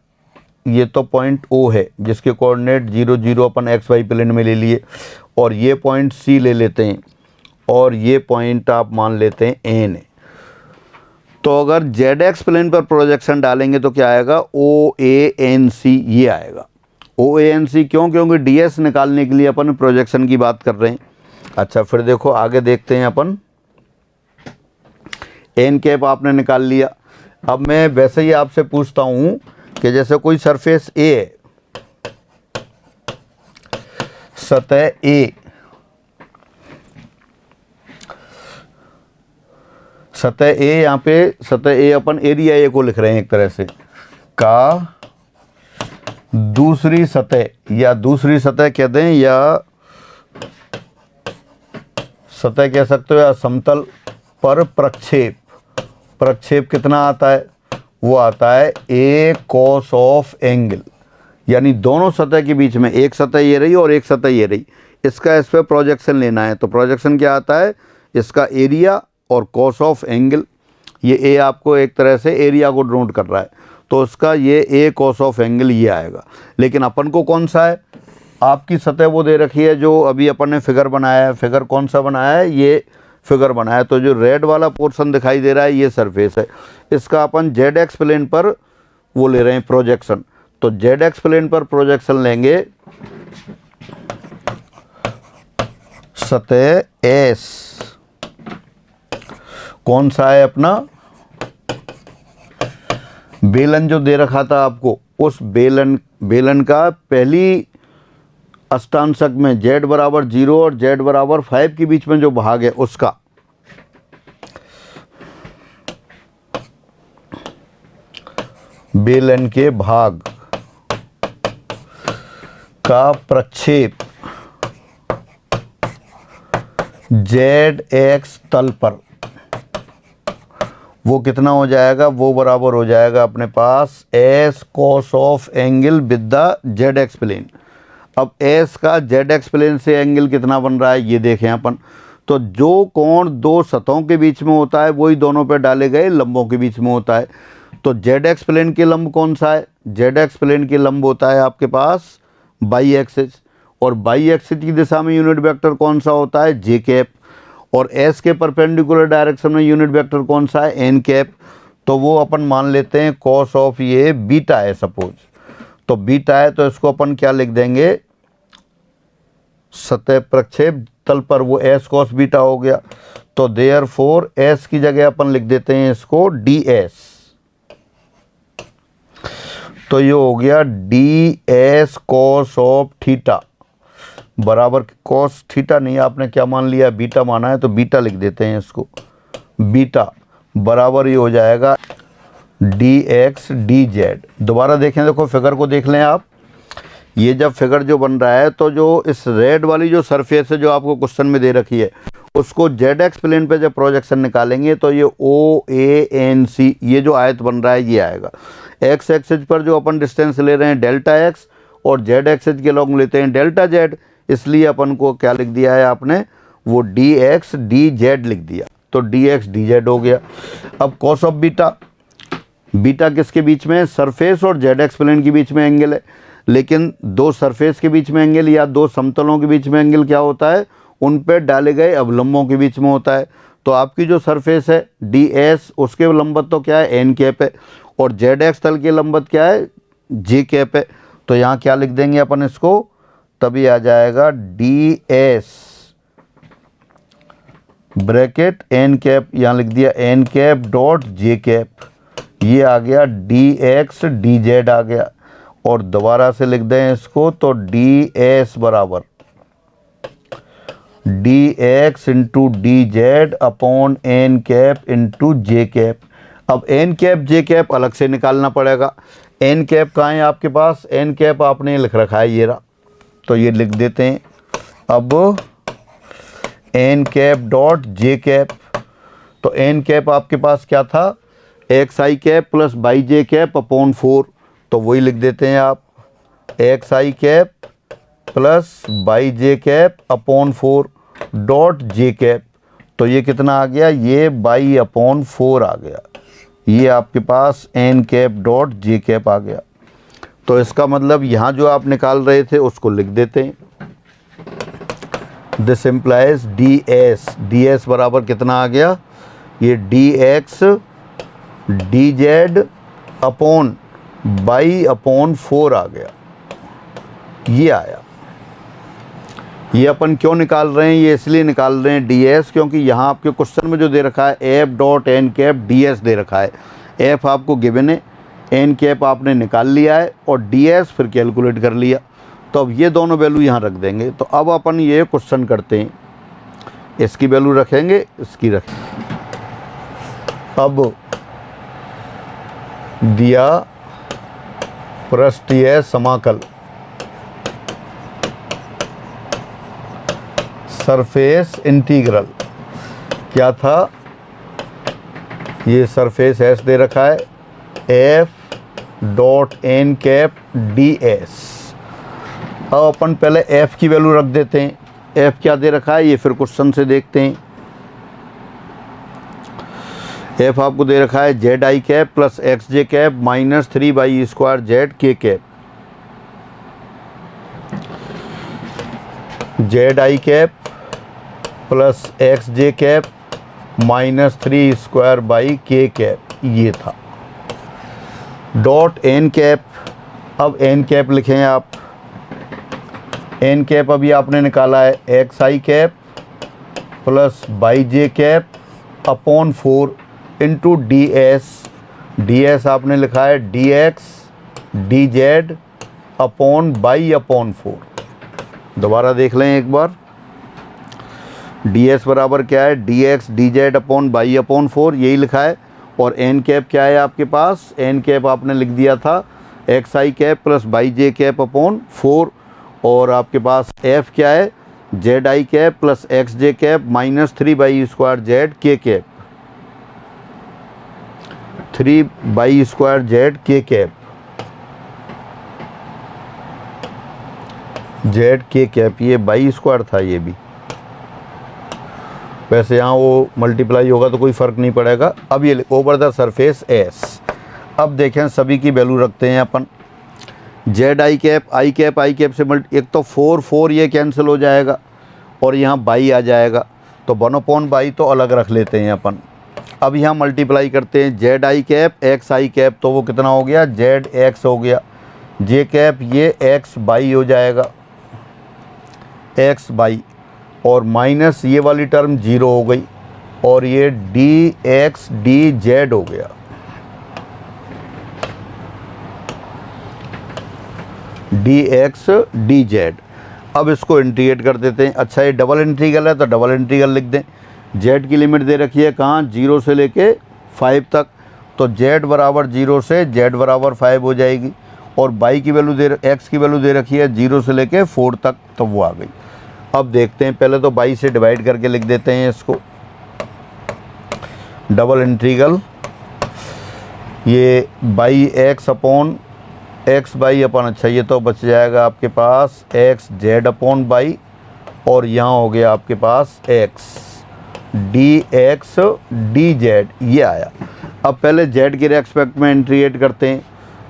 ये तो पॉइंट O है जिसके कोऑर्डिनेट 0 0 अपन XY प्लेन में ले लिए, और ये पॉइंट C ले लेते हैं, और ये पॉइंट आप मान लेते हैं N है। तो अगर ZX प्लेन पर प्रोजेक्शन डालेंगे तो क्या आएगा, OANC, ये आएगा OANC। क्यों, क्योंकि DS निकालने के लिए अपन प्रोजेक्शन की बात कर रहे हैं। अच्छा, फिर देखो आगे देखते हैं अपन। n कैप आपने निकाल लिया। अब मैं वैसे ही आपसे पूछता हूँ कि जैसे कोई सरफेस A है, सतह A, सतह A, यहाँ पे सतह A अपन एरिया A को लिख रहे हैं एक तरह से, का दूसरी सतह, या दूसरी सतह कह दें, या सतह कह सकते हो, या समतल पर प्रक्षेप कितना आता है, वो आता है A cos ऑफ एंगल। यानी दोनों सतह के बीच में, एक सतह ये रही और एक सतह ये रही, इसका इस पर प्रोजेक्शन लेना है। तो प्रोजेक्शन क्या आता है, इसका एरिया और कॉस ऑफ एंगल। ये A आपको एक तरह से एरिया को डिनोट कर रहा है, तो उसका ये A कॉस ऑफ एंगल ये आएगा। लेकिन अपन को कौन सा है, आपकी सतह वो दे रखी है जो अभी अपन ने फिगर बनाया है। फिगर कौन सा बनाया है, ये फिगर बनाया है। तो जो रेड वाला पोर्शन दिखाई दे रहा है ये सरफेस है, इसका अपन ZX प्लेन पर वो ले रहे हैं प्रोजेक्शन। तो ZX प्लेन पर प्रोजेक्शन लेंगे, सतह S कौन सा है अपना, बेलन जो दे रखा था आपको, उस बेलन का पहली अष्टांशक में z बराबर 0 और z बराबर 5 के बीच में जो भाग है उसका, बेलन के भाग का प्रक्षेप ZX तल पर, वो कितना हो जाएगा, वो बराबर हो जाएगा अपने पास S cos of angle with the ZX plane. अब S का ZX प्लेन से एंगल कितना बन रहा है ये देखें अपन। तो जो कोण दो सतहों के बीच में होता है वही दोनों पे डाले गए लंबों के बीच में होता है। तो ZX प्लेन के लंब कौन सा है, ZX प्लेन के लंब होता है आपके पास बाई एक्सिस, और बाई एक्सिस की दिशा में यूनिट वेक्टर कौन सा होता है, J कैप, और S के परपेंडिकुलर डायरेक्शन में यूनिट वेक्टर कौन सा है, N कैप। तो वो अपन मान लेते हैं कॉस ऑफ ये बीटा है सपोज, तो बीटा है तो इसको अपन क्या लिख देंगे, सतह प्रक्षेप तल पर वो S cos बीटा हो गया। तो देयरफॉर S की जगह अपन लिख देते हैं इसको DS। तो ये हो गया DS cos ऑफ थीटा बराबर, cos थीटा नहीं आपने क्या मान लिया, बीटा माना है, तो बीटा लिख देते हैं इसको, बीटा बराबर ये हो जाएगा dx dz। दोबारा देखें, देखो फिगर को देख लें आप। ये जब फिगर जो बन रहा है तो जो इस रेड वाली जो सरफेस है जो आपको क्वेश्चन में दे रखी है उसको ZX प्लेन पे जब प्रोजेक्शन निकालेंगे तो ये OANC ये जो आयत बन रहा है ये आएगा। X एक्सिस पर जो अपन डिस्टेंस ले रहे हैं डेल्टा X और Z एक्सिस के लॉन्ग लेते हैं डेल्टा Z, इसलिए अपन को क्या लिख दिया है आपने, वो dx dz लिख दिया। तो dx dz हो गया। अब कॉस ऑफ बीटा, बीटा किसके बीच में, सरफेस और ZX प्लेन के बीच में एंगल है। लेकिन दो सरफेस के बीच में एंगल या दो समतलों के बीच में एंगल क्या होता है, उन पे डाले गए अवलंबों के बीच में होता है। तो आपकी जो सरफेस है डी एस, उसके लंबत तो क्या है एन कैप है, और जेड एक्स तल की लंबत क्या है जे कैप है। तो यहाँ क्या लिख देंगे अपन इसको, तभी आ जाएगा D S bracket N cap, यहाँ लिख दिया N cap dot J cap, ये आ गया डी एक्स डी जेड आ गया। और दोबारा से लिख दें इसको तो डी एस बराबर D X into D Z upon N cap into J cap. अब एन कैप जे कैप अलग से निकालना पड़ेगा। एन कैप कहाँ है आपके पास, एन कैप आपने लिख रखा है ये रहा, तो ये लिख देते हैं। अब N cap dot J cap, तो एन कैप आपके पास क्या था X I cap plus by J cap upon 4, तो वही लिख देते हैं आप X I cap plus by J cap upon 4 dot J cap. तो ये कितना आ गया, ये बाई अपॉन 4 आ गया। ये आपके पास N cap dot J cap आ गया। तो इसका मतलब यहाँ जो आप निकाल रहे थे उसको लिख देते हैं। दिस इम्प्लाइज डी एस बराबर कितना आ गया, ये D X D Z upon by upon 4 आ गया, ये आया। ये अपन क्यों निकाल रहे हैं, ये इसलिए निकाल रहे हैं डी एस, क्योंकि यहाँ आपके क्वेश्चन में जो दे रखा है F dot N cap D S दे रखा है। एफ आपको गिवन है, एन कैप आपने निकाल लिया है, और डी एस फिर कैलकुलेट कर लिया। तो अब ये दोनों वैल्यू यहाँ रख देंगे। तो अब अपन ये क्वेश्चन करते हैं, इसकी वैल्यू रखेंगे, इसकी रखेंगे। अब दिया पृष्ठीय समाकल सरफेस इंटीग्रल क्या था, ये सरफेस एस दे रखा है, F dot N cap D S. अब अपन पहले एफ की वैल्यू रख देते हैं। एफ क्या दे रखा है ये फिर क्वेश्चन से देखते हैं। एफ आपको दे रखा है Z I cap plus X J cap minus 3 by square Z K cap. Z I cap plus X J cap minus 3 square by K cap, ये था। डॉट एन कैप, अब एन कैप लिखें आप। N cap अभी आपने निकाला है X I cap plus by J cap upon 4 into D S. D S आपने लिखा है D X D Z upon by upon 4। दोबारा देख लें एक बार, डी एस बराबर क्या है D X D Z upon by upon 4, यही लिखा है। और एन कैप क्या है आपके पास, एन कैप आपने लिख दिया था X I cap plus by J cap upon 4। और आपके पास एफ क्या है Z I cap plus X J cap minus 3 by square Z K cap, 3 by square Z K cap, Z K cap, ये by square था ये भी। वैसे यहाँ वो मल्टीप्लाई होगा तो कोई फ़र्क नहीं पड़ेगा। अब ये ओवर द सरफेस एस। अब देखें सभी की वैल्यू रखते हैं अपन। जेड आई कैप से एक तो 4 ये कैंसिल हो जाएगा और यहाँ बाई आ जाएगा, तो 1/बाई तो अलग रख लेते हैं अपन। अब यहाँ मल्टीप्लाई करते हैं Z I cap x I cap, तो वो कितना हो गया जेड एक्स हो गया, जे कैप ये एक्स बाई हो जाएगा, एक्स बाई, और माइनस ये वाली टर्म 0 हो गई, और ये डी एक्स डी जेड हो गया। D X D Z. अब इसको इंटीग्रेट कर देते हैं। अच्छा ये डबल इंटीग्रल है तो डबल इंटीग्रल लिख दें। जेड की लिमिट दे रखी है कहाँ 0 से लेके 5 तक, तो जेड बराबर 0 से जेड बराबर 5 हो जाएगी। और बाई की वैल्यू एक्स की वैल्यू दे रखी है 0 से लेके 4 तक, तो वो आ गई। अब देखते हैं, पहले तो बाई से डिवाइड करके लिख देते हैं इसको। डबल इंटीग्रल ये by X upon X by अपन, अच्छा ये तो बच जाएगा आपके पास एक्स जेड अपॉन बाई, और यहाँ हो गया आपके पास X D X D Z, ये आया। अब पहले जेड के रेस्पेक्ट में इंटीग्रेट करते हैं,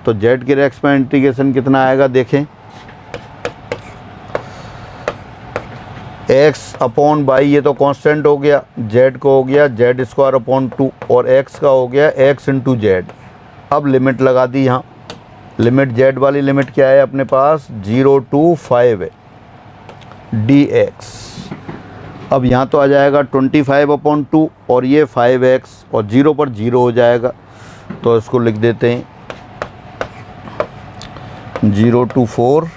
तो जेड के रेस्पेक्ट में इंटीग्रेशन कितना आएगा देखें। एक्स अपॉन बाई ये तो कांस्टेंट हो गया, जेड को हो गया जेड स्क्वायर अपॉन 2 और एक्स का हो गया एक्स इंटू जेड। अब लिमिट लगा दी यहाँ, लिमिट जेड वाली लिमिट क्या है अपने पास 0 to 5 है डी एक्स। अब यहाँ तो आ जाएगा 25/2 और ये 5x और 0 पर 0 हो जाएगा, तो इसको लिख देते हैं 0 to 4,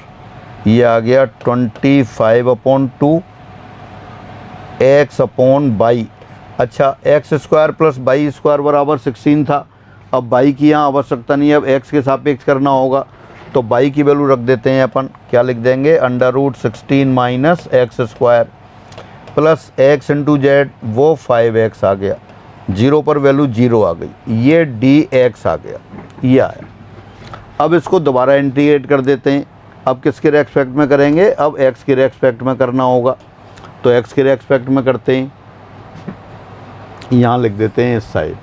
ये आ गया 25/2 x अपॉन बाई। अच्छा x square plus by square बराबर 16 था, अब बाई की यहाँ आवश्यकता नहीं है, अब x के सापेक्ष करना होगा, तो बाई की वैल्यू रख देते हैं अपन, क्या लिख देंगे √16 minus X square plus x into Z, वो 5x आ गया, 0 पर वैल्यू 0 आ गई, ये dx आ गया, ये आया। अब इसको दोबारा इंटीग्रेट कर देते हैं, अब किसके रेस्पेक्ट में करेंगे, अब x के रेस्पेक्ट में करना होगा, तो x के रेस्पेक्ट में करते हैं, यहाँ लिख देते हैं इस साइड।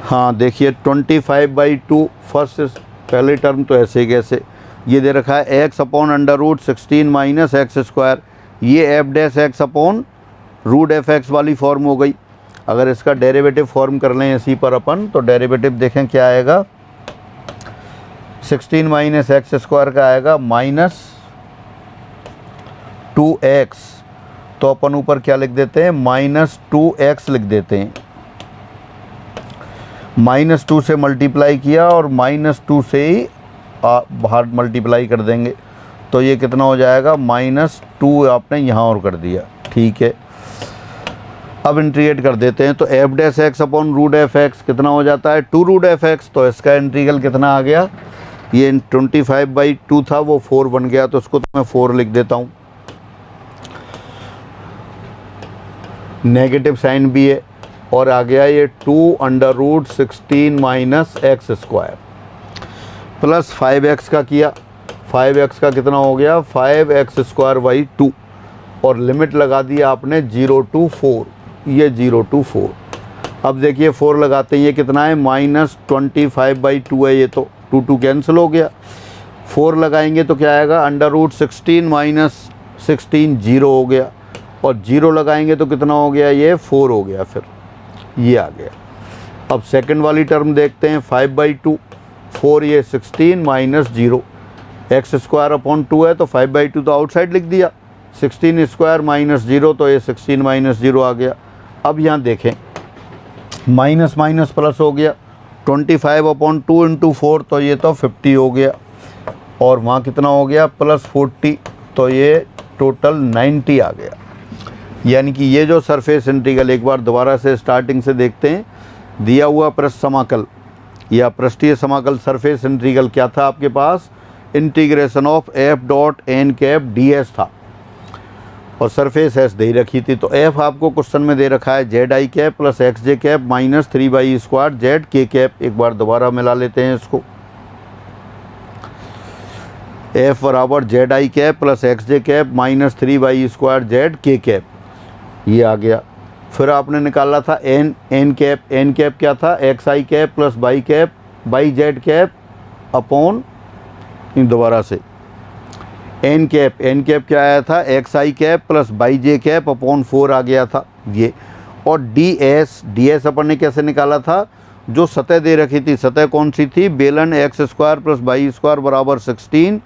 हाँ देखिए 25/2 फर्स्ट पहले टर्म तो ऐसे कैसे, ये दे रखा है x upon √16 minus X square, ये F dash X upon √f(x) वाली फॉर्म हो गई। अगर इसका डेरिवेटिव फॉर्म कर लें इसी पर अपन, तो डेरिवेटिव देखें क्या आएगा, 16 माइनस एक्स स्क्वायर का आएगा -2x, तो अपन ऊपर क्या लिख देते हैं -2x लिख देते हैं, -2 से मल्टीप्लाई किया और -2 से ही बाहर मल्टीप्लाई कर देंगे, तो ये कितना हो जाएगा -2 आपने यहाँ और कर दिया, ठीक है। अब इंटीग्रेट कर देते हैं, तो F dash X upon √f(x) कितना हो जाता है 2√f(x), तो इसका इंटीग्रल कितना आ गया, ये 25/2 था वो 4 बन गया, तो इसको तो मैं 4 लिख देता हूँ, नेगेटिव साइन भी है, और आ गया ये 2√16 minus X square plus 5x का किया, 5x का कितना हो गया 5x²/2 और लिमिट लगा दिया आपने 0 to 4, ये 0 to 4। अब देखिए 4 लगाते हैं, ये कितना है -25/2 है, ये तो 2 कैंसिल हो गया, 4 लगाएंगे तो क्या आएगा √16 माइनस 16 0 हो गया, और 0 लगाएंगे तो कितना हो गया, ये 4 हो गया, फिर ये आ गया। अब सेकंड वाली टर्म देखते हैं 5/2, 4 ये 16 माइनस 0, x²/2 है तो 5/2 तो आउटसाइड लिख दिया, 16² माइनस 0, तो ये 16 माइनस 0 आ गया। अब यहाँ देखें माइनस माइनस प्लस हो गया, 25/2 इंटू 4, तो ये तो 50 हो गया, और वहाँ कितना हो गया +40, तो ये टोटल 90 आ गया। यानी कि ये जो सरफेस इंटीग्रल, एक बार दोबारा से स्टार्टिंग से देखते हैं, दिया हुआ पृष्ठ समाकल या पृष्ठीय समाकल सरफेस इंटीग्रल क्या था आपके पास, इंटीग्रेशन ऑफ f.n ds था, और सरफेस एस दे रखी थी, तो f आपको क्वेश्चन में दे रखा है zi plus xj minus 3y² zk। एक बार दोबारा मिला लेते हैं इसको, f बराबर zi plus xj minus 3y² zk, ये आ गया। फिर आपने निकाला था n कैप क्या था xi plus y z upon, दोबारा से n कैप क्या आया था xi प्लस yj अपॉन 4 आ गया था ये। और ds अपन ने कैसे निकाला था, जो सतह दे रखी थी, सतह कौन सी थी, बेलन x² प्लस y² बराबर 16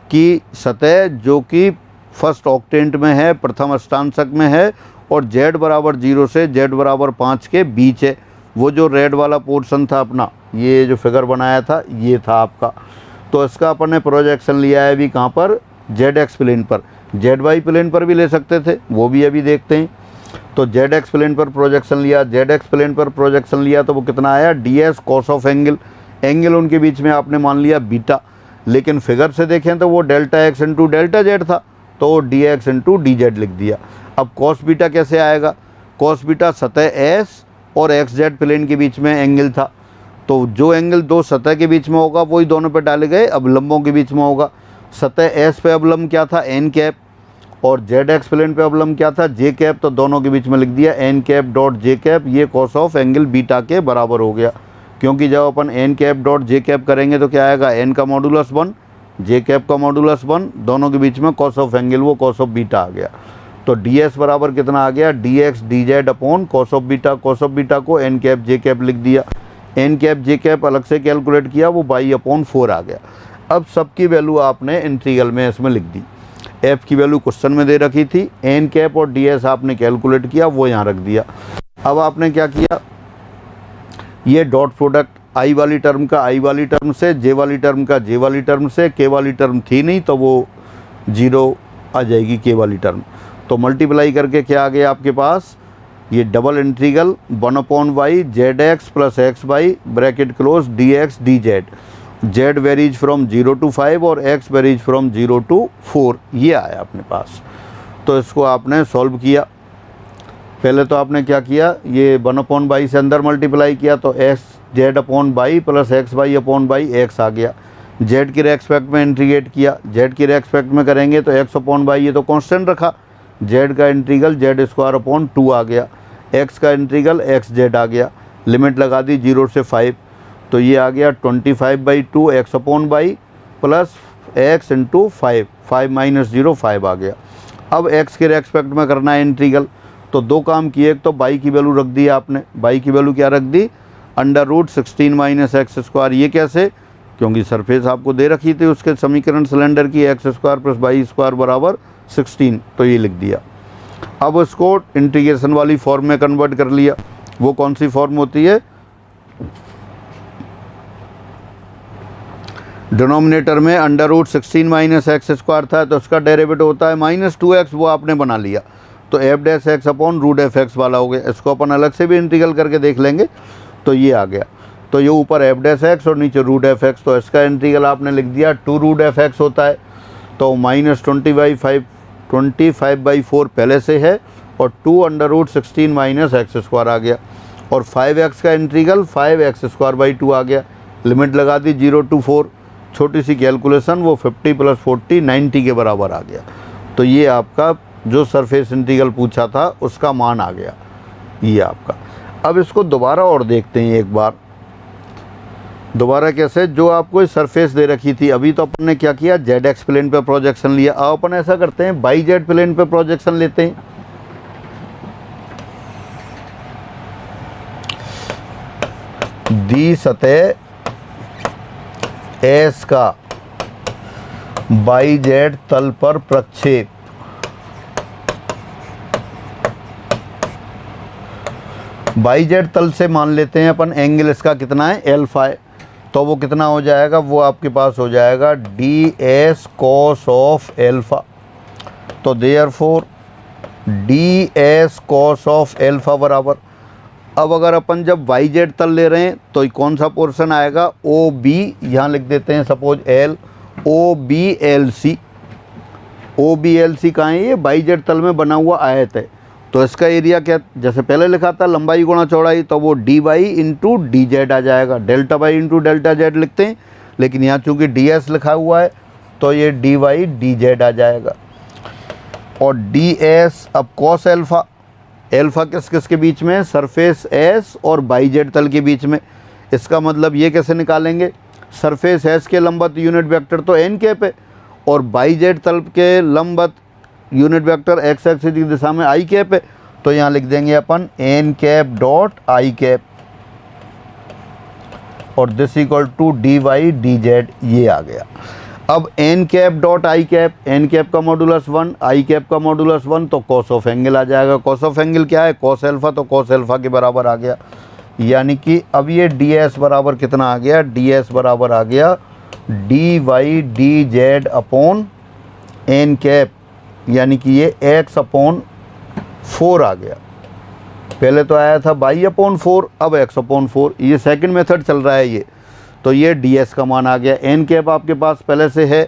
की सतह, जो कि फर्स्ट ऑक्टेंट में है, प्रथम अष्टांशक में है, और z बराबर 0 से z बराबर 5 के बीच है। वो जो रेड वाला पोर्शन था अपना, ये जो फिगर बनाया था, ये था आपका, तो इसका अपन ने प्रोजेक्शन लिया है अभी कहाँ पर, zx प्लेन पर, zy प्लेन पर भी ले सकते थे, वो भी अभी देखते हैं। तो zx प्लेन पर प्रोजेक्शन लिया, zx प्लेन पर प्रोजेक्शन लिया, तो वो कितना आया ds कॉस ऑफ एंगल उनके बीच में आपने मान लिया बीटा, लेकिन फिगर से देखें तो वो Δx इंटू Δz था, तो dx इंटू dz लिख दिया। अब कॉस बीटा कैसे आएगा, कॉस बीटा सतह s और xz प्लेन के बीच में एंगल था, तो जो एंगल दो सतह के बीच में होगा वही दोनों पे डाले गए अवलंबों के बीच में होगा। सतह s पे अवलंब क्या था n कैप, और zx प्लेन पे अवलंब क्या था j कैप, तो दोनों के बीच में लिख दिया n cap dot j cap, ये कॉस ऑफ एंगल बीटा के बराबर हो गया, क्योंकि जब अपन n cap dot j cap करेंगे तो क्या आएगा n का मॉडुलस 1, जे कैप का मॉडुलस 1, दोनों के बीच में कॉस ऑफ एंगल वो कॉस ऑफ बीटा आ गया। तो डी एस बराबर कितना आ गया, D X D Z upon cos of beta. Cos of beta को एन कैप जे कैप लिख दिया, एन कैप जे कैप अलग से कैलकुलेट किया, वो बाई अपॉन 4 आ गया। अब सबकी वैल्यू आपने इंटीग्रल में इसमें लिख दी। एफ की वैल्यू क्वेश्चन में दे रखी थी, एन कैप और डी एस आपने कैलकुलेट किया, वो यहाँ रख दिया। अब आपने क्या किया, ये डॉट प्रोडक्ट आई वाली टर्म का आई वाली टर्म से, जे वाली टर्म का जे वाली टर्म से, के वाली टर्म थी नहीं तो वो 0 आ जाएगी के वाली टर्म। तो मल्टीप्लाई करके क्या आ गया आपके पास, ये double integral 1/y Z x plus X by bracket close D X D Z. Z varies from 0 to 5 और एक्स वेरीज फ्रॉम 0 to 4, ये आया अपने पास। तो इसको आपने सॉल्व किया। पहले तो आपने क्या किया, ये 1/y से अंदर मल्टीप्लाई किया तो X Z upon by plus X by upon by X आ गया। जेड के रेस्पेक्ट में इंटीग्रेट किया, जेड के रेस्पेक्ट में करेंगे तो एक्स अपॉन बाई ये तो कांस्टेंट रखा, जेड का इंटीग्रल जेड स्क्वायर अपॉन 2 आ गया, एक्स का इंटीग्रल एक्स जेड आ गया। लिमिट लगा दी 0 से 5, तो ये आ गया 25/2 x upon by plus x into 5, 5 minus 0 5 आ गया। अब एक्स के रेस्पेक्ट में करना है इंटीग्रल, तो दो काम किए, एक तो बाई की वैल्यू रख दी आपने, बाई की वैल्यू क्या रख दी, √16 माइनस एक्स स्क्वायर। ये कैसे, क्योंकि सरफेस आपको दे रखी थी उसके समीकरण सिलेंडर की, x square plus by square बराबर 16, तो ये लिख दिया। अब उसको इंटीग्रेशन वाली फॉर्म में कन्वर्ट कर लिया। वो कौन सी फॉर्म होती है, डिनोमिनेटर में √16 माइनस एक्स स्क्वायर था तो उसका डेरिवेटिव होता है -2x, वो आपने बना लिया। तो F dash X upon root F X वाला हो गया। इसको अपन अलग से भी इंटीग्रल करके देख लेंगे। तो ये आ गया, तो ये ऊपर एफ डैश एक्स और नीचे रूट एफ एक्स, तो इसका इंटीग्रल आपने लिख दिया 2√f(x) होता है। तो -25/4 पहले से है और 2√16 माइनस एक्स स्क्वायर आ गया, और 5x का इंटीग्रल 5x² 2 आ गया। लिमिट लगा दी 0 to 4, छोटी सी कैलकुलेशन, वो 50 + 40 90 के बराबर आ गया। तो ये आपका जो सरफेस इंटीग्रल पूछा था उसका मान आ गया, ये आपका। अब इसको दोबारा और देखते हैं एक बार, दोबारा कैसे, जो आपको सरफेस दे रखी थी, अभी तो अपन ने क्या किया, जेड एक्स प्लेन पे प्रोजेक्शन लिया। अब अपन ऐसा करते हैं बाई जेड प्लेन पे प्रोजेक्शन लेते हैं। दी सतह एस का बाई जेड तल पर प्रक्षेप, बाई जेड तल से मान लेते हैं अपन एंगल इसका कितना है, एल्फा है। तो वो कितना हो जाएगा, वो आपके पास हो जाएगा ds cos ऑफ एल्फा। तो therefore ds cos of alpha बराबर, अब अगर अपन जब वाई जेड तल ले रहे हैं तो कौन सा पोर्शन आएगा, ओ बी, यहाँ लिख देते हैं suppose L, O B L C. O B L C कहाँ है, ये वाई जेड तल में बना हुआ आयत है। तो इसका एरिया क्या, जैसे पहले लिखा था लंबाई गुणा चौड़ाई, तो वो D Y into D Z आ जाएगा। Delta Y into delta Z लिखते हैं, लेकिन यहाँ चूँकि डी एस लिखा हुआ है तो ये डी वाई डी जेड आ जाएगा। और डी एस, अब कॉस एल्फा, एल्फा किस किस के बीच में, सरफेस एस और बाई जेड तल के बीच में। इसका मतलब ये कैसे निकालेंगे, सरफेस एस के लंबवत यूनिट वेक्टर तो एन कैप है, और बाई जेड तल के लंबवत यूनिट वेक्टर एक्स एक्सिस की दिशा में आई कैप है। तो यहाँ लिख देंगे अपन N cap dot I cap, और this equal to D Y D Z, ये आ गया। अब N cap dot I cap, N cap का मॉडुलस 1, आई कैप का मॉडुलस 1, तो कॉस ऑफ एंगल आ जाएगा। कॉस ऑफ एंगल क्या है, कॉस एल्फा, तो कॉस एल्फा के बराबर आ गया। यानी कि अब ये डी एस बराबर कितना आ गया, डी एस बराबर आ गया D Y D Z upon N cap, यानी कि ये x अपॉन 4 आ गया। पहले तो आया था बाई अपॉन 4, अब x अपॉन 4, ये सेकंड मेथड चल रहा है ये। तो ये ds का मान आ गया। एन कैप आपके पास पहले से है,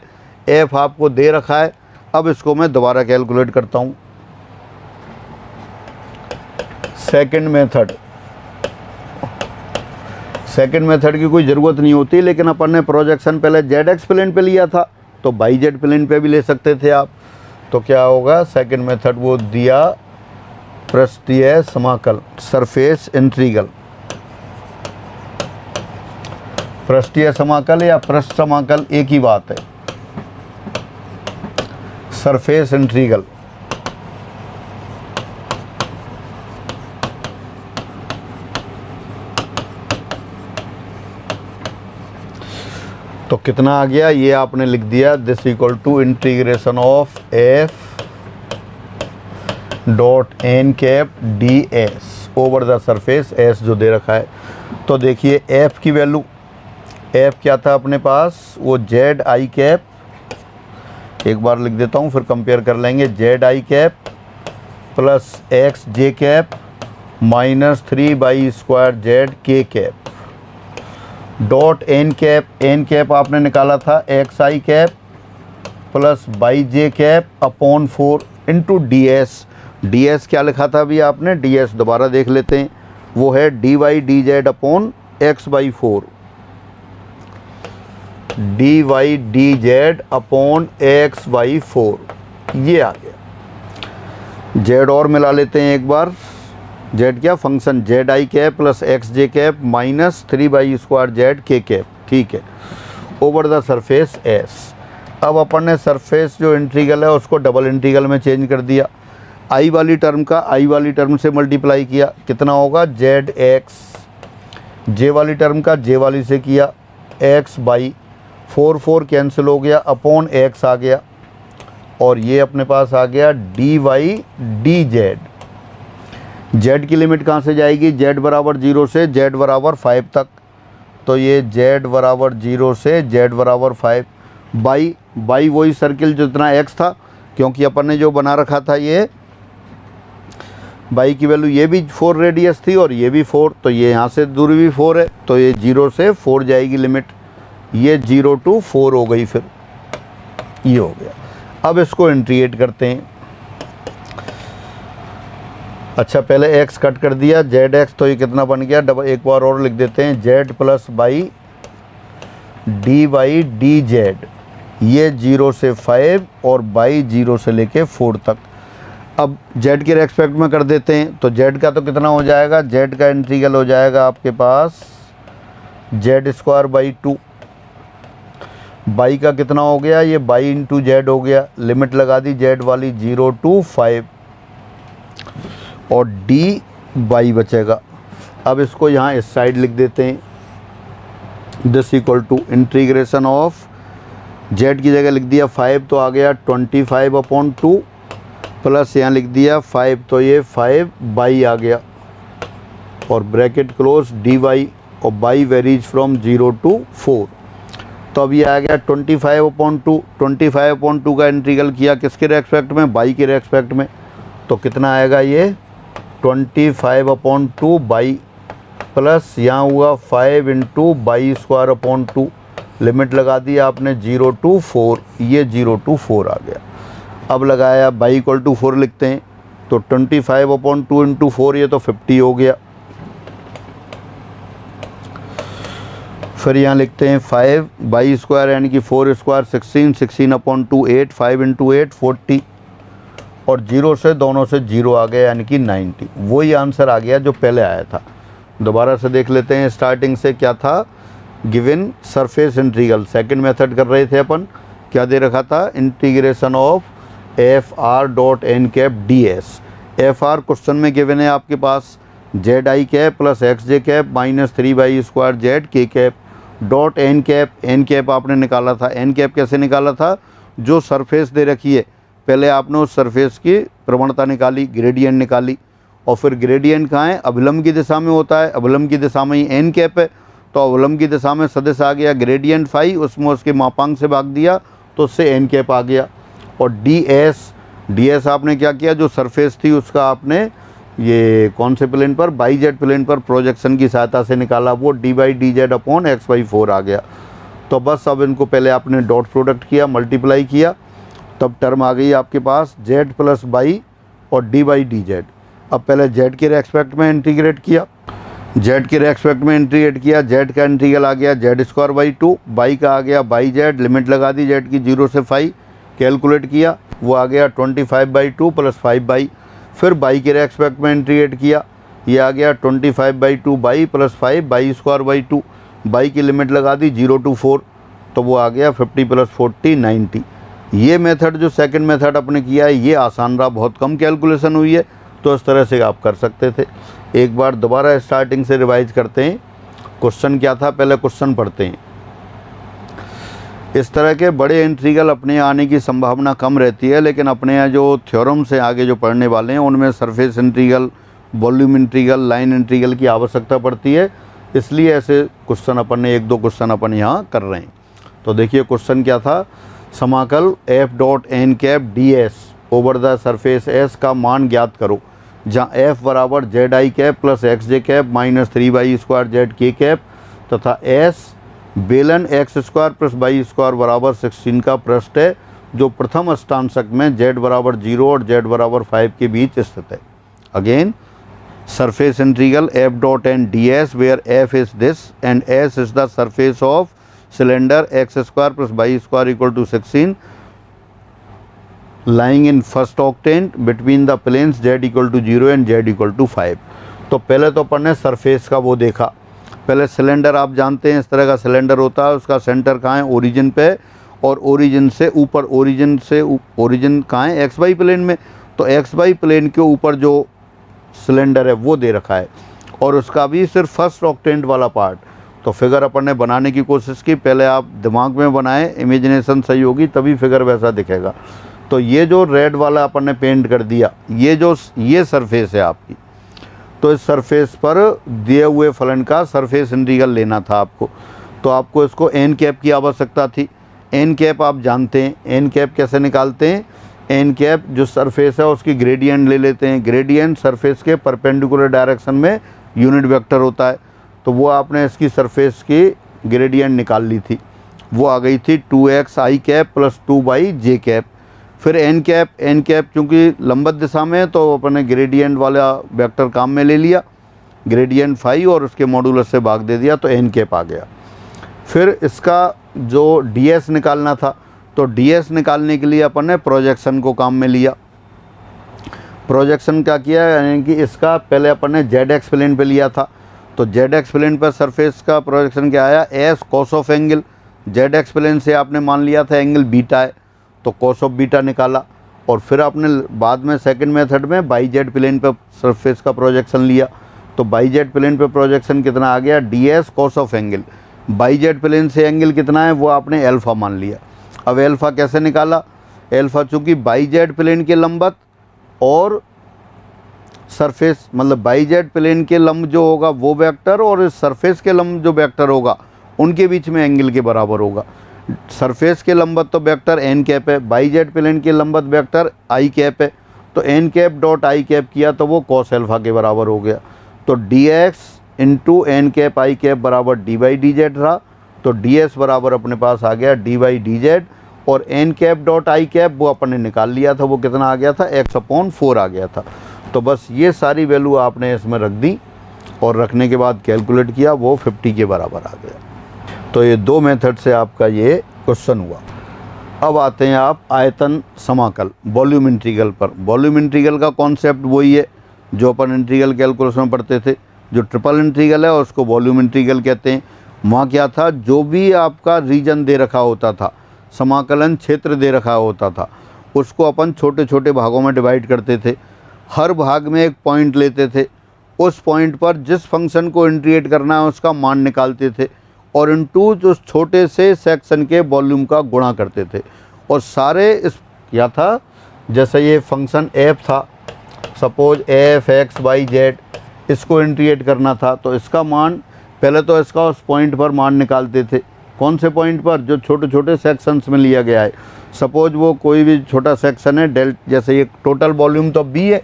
f आपको दे रखा है। अब इसको मैं दोबारा कैलकुलेट करता हूँ। सेकंड मेथड की कोई ज़रूरत नहीं होती, लेकिन अपन ने प्रोजेक्शन पहले जेड एक्स प्लेन पे लिया था, तो बाई जेड प्लेन पे भी ले सकते थे आप। तो क्या होगा, सेकंड मेथड वो दिया पृष्ठीय समाकल, सरफेस इंटीग्रल, पृष्ठीय समाकल या पृष्ठ समाकल एक ही बात है। Surface integral. तो कितना आ गया, ये आपने लिख दिया, this equal to integration of F dot N cap D S over the surface S जो दे रखा है। तो देखिए एफ की वैल्यू, एफ क्या था अपने पास, वो जेड आई कैप, एक बार लिख देता हूँ फिर कंपेयर कर लेंगे, Z I cap plus X J cap minus 3/² Z K cap dot N cap, N cap आपने निकाला था X I cap plus by J cap upon 4 into D S. D S क्या लिखा था अभी आपने, डी एस दोबारा देख लेते हैं, वो है D Y D Z upon x/4, D Y D Z upon x/4, ये आ गया। जेड और मिला लेते हैं एक बार, जेड क्या function, Z I cap plus X J cap minus 3/² Z K cap, ठीक है, ओवर द सरफेस एस। अब अपन ने सरफेस जो इंटीग्रल है उसको डबल इंटीग्रल में चेंज कर दिया, आई वाली टर्म का आई वाली टर्म से मल्टीप्लाई किया, कितना होगा जेड एक्स, जे वाली टर्म का जे वाली से किया, x/4 कैंसिल हो गया, अपॉन एक्स आ गया, और ये अपने पास आ गया D Y D Z. Z की लिमिट कहाँ से जाएगी, जेड बराबर 0 से जेड बराबर 5 तक, तो ये जेड बराबर 0 से जेड बराबर 5 बाई वही सर्किल जितना एक्स था, क्योंकि अपन ने जो बना रखा था ये बाई की वैल्यू, ये भी 4 रेडियस थी और ये भी 4, तो ये यहाँ से दूरी भी 4 है, तो ये 0 से 4 जाएगी लिमिट, ये 0 to 4 हो गई, फिर ये हो गया। अब इसको इंटीग्रेट करते हैं। अच्छा पहले x कट कर दिया, जेड एक्स, तो ये कितना बन गया, डबल एक बार और लिख देते हैं, Z plus by D Y D Z, ये 0 से 5 और बाई 0 से लेके 4 तक। अब z के रेस्पेक्ट में कर देते हैं, तो z का तो कितना हो जाएगा, z का इंटीग्रल हो जाएगा आपके पास z²/2, बाई का कितना हो गया, ये बाई इंटू जेड हो गया, लिमिट लगा दी जेड वाली 0 to 5 और डी बाई बचेगा। अब इसको यहाँ इस साइड लिख देते हैं, this equal to integration of Z की जगह लिख दिया 5, तो आ गया 25/2 प्लस यहाँ लिख दिया 5, तो ये 5 आ गया, और ब्रैकेट क्लोज डी वाई, और बाई वेरीज फ्रॉम 0 to 4, तो अब ये आ गया 25/2। 25/2 का इंटीग्रल किया किसके रेस्पेक्ट में, बाई के रेस्पेक्ट में, तो कितना आएगा ये 25/2 बाई प्लस यहाँ हुआ 5 इंटू बाई²/2, लिमिट लगा दी आपने 0 to 4, ये 0 to 4 आ गया। अब लगाया बाई इक्वल टू 4 लिखते हैं, तो 25/2 इंटू 4, ये तो 50 हो गया। फिर यहाँ लिखते हैं 5 बाई स्क्वायर यानी कि 4 स्क्वायर 16, 16/2 8, 5 इंटू 8 40, और 0 से दोनों से 0 आ गया यानी कि 90, वही आंसर आ गया जो पहले आया था। दोबारा से देख लेते हैं, स्टार्टिंग से क्या था, given surface integral, second method कर रहे थे अपन, क्या दे रखा था, integration of F R dot N cap D S. F R question में गिवन है आपके पास Z I cap plus X J cap minus 3/² Z K cap dot N cap, N cap आपने निकाला था। एन कैप कैसे निकाला था, जो सरफेस दे रखी है पहले आपने उस सरफेस की प्रवणता निकाली, ग्रेडियंट निकाली, और फिर ग्रेडियंट कहाँ है, अभिलंब की दिशा में होता है, अभिलंब की दिशा में ही एन कैप है, तो अभिलंब की दिशा में सदिश आ गया ग्रेडियंट फाई, उसमें उसके मापांक से भाग दिया तो उससे एन कैप आ गया। और डी एस आपने क्या किया, जो सरफेस थी उसका आपने ये कौन से प्लेन पर, बाई जेड प्लेन पर प्रोजेक्शन की सहायता से निकाला, वो D by D Z upon x/4 आ गया। तो बस अब इनको पहले आपने डॉट प्रोडक्ट किया, मल्टीप्लाई किया, तब टर्म आ गई आपके पास z प्लस बाई और डी बाई डी जेड। अब पहले z के रेस्पेक्ट में इंटीग्रेट किया, z के रेस्पेक्ट में इंटीग्रेट किया, z का इंटीग्रल आ गया z²/2, बाई का आ गया बाई जेड, लिमिट लगा दी z की 0 से 5, कैलकुलेट किया, वो आ गया 25/2 प्लस 5 बाई, फिर बाई के रेस्पेक्ट में इंटीग्रेट किया, ये आ गया 25/2 बाई प्लस 5 बाई की लिमिट लगा दी 0 to 4, तो वो आ गया 50 + 40 90। ये मेथड जो सेकंड मेथड अपने किया है ये आसान रहा, बहुत कम कैलकुलेशन हुई है, तो इस तरह से आप कर सकते थे। एक बार दोबारा स्टार्टिंग से रिवाइज करते हैं, क्वेश्चन क्या था पहले क्वेश्चन पढ़ते हैं। इस तरह के बड़े इंटीग्रल अपने आने की संभावना कम रहती है, लेकिन अपने यहाँ जो थ्योरम से आगे जो पढ़ने वाले हैं उनमें surface integral, volume integral, line integral की आवश्यकता पड़ती है, इसलिए ऐसे क्वेश्चन अपन ने 1-2 क्वेश्चन अपन यहाँ कर रहे हैं। तो देखिए क्वेश्चन क्या था, समाकल f dot N cap D S over the surface S का मान ज्ञात करो, जहाँ f बराबर Z I cap plus X J cap minus 3y² Z K cap तथा s बेलन x² प्लस y² बराबर 16 का पृष्ठ है, जो प्रथम अष्टांशक में z बराबर 0 और z बराबर 5 के बीच स्थित है। Again surface integral f dot n ds where f is this and s is the surface of cylinder x² plus y² equal to 16 lying in first octant between the planes z equal to 0 and z equal to 5। तो पहले तो अपन ने surface का वो देखा, पहले cylinder आप जानते हैं इस तरह का सिलेंडर होता है, उसका सेंटर कहाँ है, ओरिजिन पे, और ओरिजिन से ऊपर, ओरिजिन कहाँ है, एक्स वाई प्लेन में, तो एक्स वाई प्लेन के ऊपर जो सिलेंडर है वो दे रखा है, और उसका भी सिर्फ फर्स्ट ऑक्टेंट वाला पार्ट। तो फिगर अपन ने बनाने की कोशिश की, पहले आप दिमाग में बनाएं, इमेजिनेशन सही होगी तभी फिगर वैसा दिखेगा। तो ये जो रेड वाला अपन ने पेंट कर दिया, ये सरफेस है आपकी, तो इस सरफेस पर दिए हुए फलन का सरफेस इंटीग्रल लेना था आपको। तो आपको इसको एन कैप की आवश्यकता थी। एन कैप आप जानते हैं, एन कैप कैसे निकालते हैं, एन कैप जो सरफेस है उसकी ग्रेडियंट ले लेते हैं, ग्रेडियंट सरफेस के परपेंडिकुलर डायरेक्शन में यूनिट वेक्टर होता है, तो वो आपने इसकी सरफेस की ग्रेडियंट निकाल ली थी, वो आ गई थी 2x आई कैप प्लस 2y जे कैप। फिर एन कैप चूँकि लंबवत दिशा में है तो अपने ग्रेडियंट वाला वेक्टर काम में ले लिया, ग्रेडियंट 5 और उसके मॉडुलस से भाग दे दिया, तो एन कैप आ गया। फिर इसका जो ds निकालना था, तो ds निकालने के लिए अपन ने प्रोजेक्शन को काम में लिया। प्रोजेक्शन क्या किया, यानी कि इसका पहले अपन ने जेड प्लेन पे लिया था, तो जेड प्लेन पर सरफेस का प्रोजेक्शन क्या आया, S cos of angle, Z plane से आपने मान लिया था एंगल बीटा है, तो कॉस ऑफ बीटा निकाला, और फिर आपने बाद में सेकंड मेथड में बाई जेड प्लेन पर सरफेस का प्रोजेक्शन लिया, तो बाई जेड प्लेन पे प्रोजेक्शन कितना आ गया, ds cos of angle, by Z plane से एंगल कितना है वो आपने एल्फ़ा मान लिया। अब एल्फ़ा कैसे निकाला, एल्फ़ा चूँकि बाई जेड प्लेन के लंबवत और सरफेस, मतलब बाई जेड प्लेन के लंब जो होगा वो वेक्टर और इस सरफेस के लंब जो वेक्टर होगा उनके बीच में एंगल के बराबर होगा। सरफेस के लंबवत तो वेक्टर एन कैप है, बाई जेड प्लेन के लंबवत वेक्टर आई कैप है, तो N cap dot I cap किया तो वो कॉस एल्फ़ा के बराबर हो गया। तो dx into N cap I cap बराबर डी बाई डी जेड रहा, तो ds बराबर अपने पास आ गया डी बाई डी जेड, और N cap dot I cap वो अपन ने निकाल लिया था, वो कितना आ गया था, x/4 आ गया था। तो बस ये सारी वैल्यू आपने इसमें रख दी और रखने के बाद कैलकुलेट किया, वो 50 के बराबर आ गया। तो ये 2 मेथड से आपका ये क्वेश्चन हुआ। अब आते हैं आप आयतन समाकल वॉल्यूम इंटीग्रल पर। वॉल्यूम इंटीग्रल का कॉन्सेप्ट वही है जो अपन इंटीग्रल कैलकुलेशन में पढ़ते थे, जो ट्रिपल इंटीग्रल है उसको वॉल्यूम इंटीग्रल कहते हैं। वहाँ क्या था, जो भी आपका रीजन दे रखा होता था, समाकलन क्षेत्र दे रखा होता था, उसको अपन छोटे छोटे भागों में डिवाइड करते थे, हर भाग में एक पॉइंट लेते थे, उस पॉइंट पर जिस फंक्शन को इंटीग्रेट करना है उसका मान निकालते थे, और इनटू उस छोटे से सेक्शन के वॉल्यूम का गुणा करते थे। और सारे इस क्या था, जैसे ये फंक्शन f था, सपोज f(x,y,z), इसको इंटीग्रेट करना था, तो इसका मान पहले तो इसका उस पॉइंट पर मान निकालते थे। कौन से पॉइंट पर, जो छोटे छोटे सेक्शंस में लिया गया है। सपोज वो कोई भी छोटा सेक्शन है, जैसे ये टोटल वॉल्यूम तो b है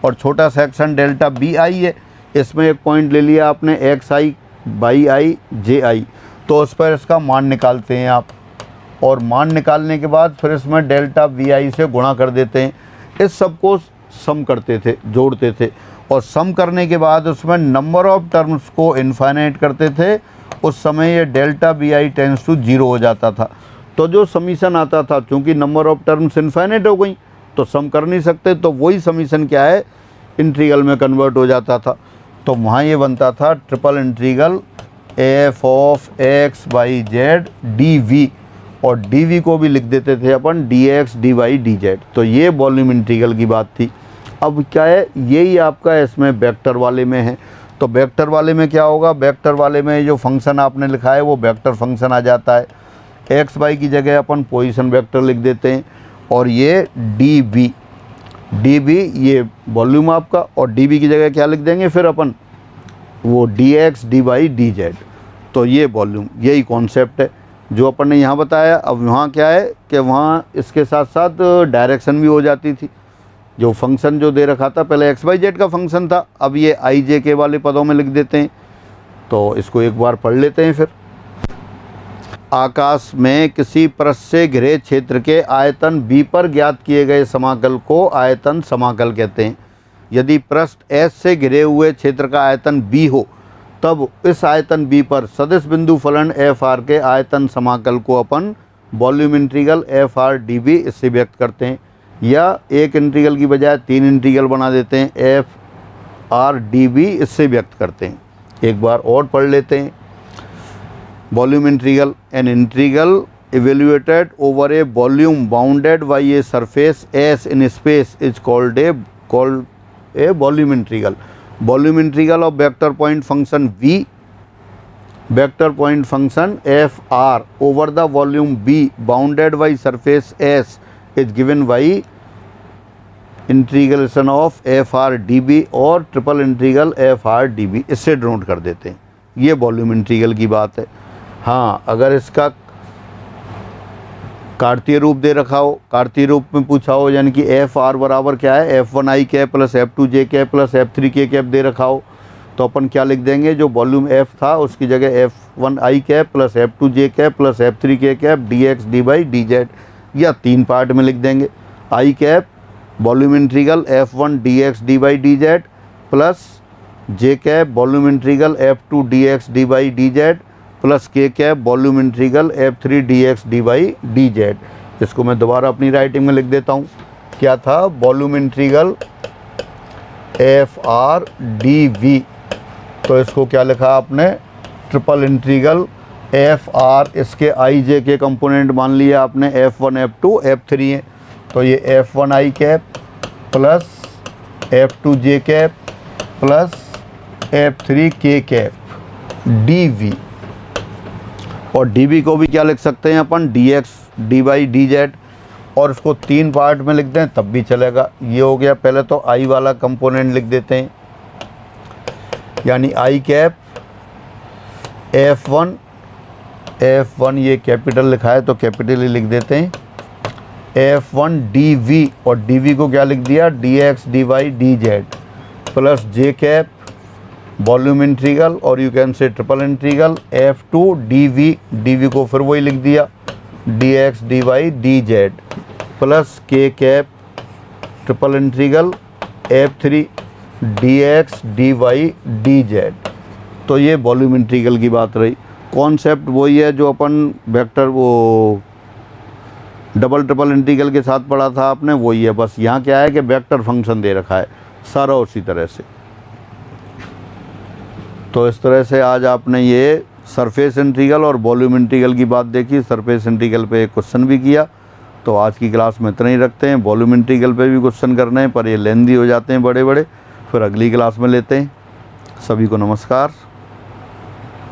और छोटा सेक्शन डेल्टा bi है, इसमें एक पॉइंट ले लिया आपने xi, yi, ji, तो उस पर इसका मान निकालते हैं आप, और मान निकालने के बाद फिर इसमें डेल्टा vi से गुणा कर देते हैं। इस सब को सम करते थे, जोड़ते थे, और सम करने के बाद उसमें नंबर ऑफ टर्म्स को इनफाइनाइट करते थे। उस समय ये डेल्टा vi टेंस टू 0 हो जाता था। तो जो समीशन आता था, चूँकि नंबर ऑफ टर्म्स इनफाइनाइट हो गई तो सम कर नहीं सकते, तो वही समीशन क्या है, इंटीग्रल में कन्वर्ट हो जाता था। तो वहाँ ये बनता था triple integral f of x by z dv और डी को भी लिख देते थे अपन dx dy dz। तो ये वॉल्यूम इंटीग्रल की बात थी। अब क्या है, यही आपका इसमें वेक्टर वाले में है। तो वेक्टर वाले में क्या होगा, वेक्टर वाले में जो फंक्शन आपने लिखा है वो वेक्टर फंक्शन आ जाता है। एक्स वाई की जगह अपन पोजीशन वेक्टर लिख देते हैं, और ये डी बी ये वॉल्यूम आपका, और डी बी की जगह क्या लिख देंगे फिर अपन, वो dx dy dz। तो ये वॉल्यूम, यही कॉन्सेप्ट है जो अपन ने यहाँ बताया। अब वहाँ क्या है कि वहाँ इसके साथ साथ डायरेक्शन भी हो जाती थी। जो फंक्शन जो दे रखा था पहले एक्स वाई जेड का फंक्शन था, अब ये आई जे के वाले पदों में लिख देते हैं। तो इसको एक बार पढ़ लेते हैं फिर। आकाश में किसी पृष्ठ से घिरे क्षेत्र के आयतन b पर ज्ञात किए गए समाकल को आयतन समाकल कहते हैं। यदि पृष्ठ S से घिरे हुए क्षेत्र का आयतन b हो, तब इस आयतन b पर सदिश बिंदु फलन fr के आयतन समाकल को upon volume integral fr dv इससे व्यक्त करते हैं, या एक इंटीग्रल की बजाय 3 इंटीग्रल बना देते हैं, fr dv इससे व्यक्त करते हैं। एक बार और पढ़ लेते हैं। Volume integral, an integral evaluated over a volume bounded by a surface S in space is called a volume integral. Volume integral of vector point function v, vector point function fr over the volume b bounded by surface S is given by integration of fr dv और triple integral fr dv, इससे denote कर देते हैं। ये volume integral की बात है। हाँ, अगर इसका कार्तीय रूप दे रखा हो, कार्तीय रूप में पूछा हो, यानी कि fr बराबर क्या है, f1i cap plus f2j cap plus f3k cap दे रखा हो, तो अपन क्या लिख देंगे, जो वॉल्यूम f था उसकी जगह f1i cap plus f2j cap plus f3k cap dx dy dz, या 3 पार्ट में लिख देंगे। i cap volume integral f1 dx dy dz plus j cap volume integral f2 dx dy dz plus k cap volume integral f3 dx dy dz। इसको मैं दोबारा अपनी writing में लिख देता हूँ। क्या था, वॉल्यूम इंटीग्रल fr dv, तो इसको क्या लिखा आपने, ट्रिपल इंटीग्रल fr, इसके i j के कंपोनेंट मान लिए आपने, f1 f2 f3 है, तो ये f1i cap plus f2j cap plus f3k cap dv, और dv को भी क्या लिख सकते हैं अपन, dx dy dz, और इसको 3 पार्ट में लिख दें तब भी चलेगा। ये हो गया। पहले तो i वाला कंपोनेंट लिख देते हैं, यानी i कैप f1 ये कैपिटल लिखा है तो कैपिटल ही लिख देते हैं, f1 dv, और dv को क्या लिख दिया, dx dy dz plus j cap volume integral, और you can say triple integral f2 dv को फिर वही लिख दिया, dx dy dz plus k cap triple integral f3 dx dy dz। तो ये वॉल्यूम इंटीग्रल की बात रही। कॉन्सेप्ट वही है जो अपन वेक्टर वो डबल ट्रिपल इंटीग्रल के साथ पढ़ा था आपने, वही है। बस यहाँ क्या है कि वेक्टर फंक्शन दे रखा है सारा उसी तरह से। तो इस तरह से आज आपने ये सरफेस इंटीग्रल और वॉल्यूम इंटीग्रल की बात देखी। सरफेस इंटीग्रल पे एक क्वेश्चन भी किया। तो आज की क्लास में इतना ही रखते हैं। वॉल्यूम इंटीग्रल पे भी क्वेश्चन करने हैं पर ये लेंदी हो जाते हैं बड़े बड़े, फिर अगली क्लास में लेते हैं। सभी को नमस्कार।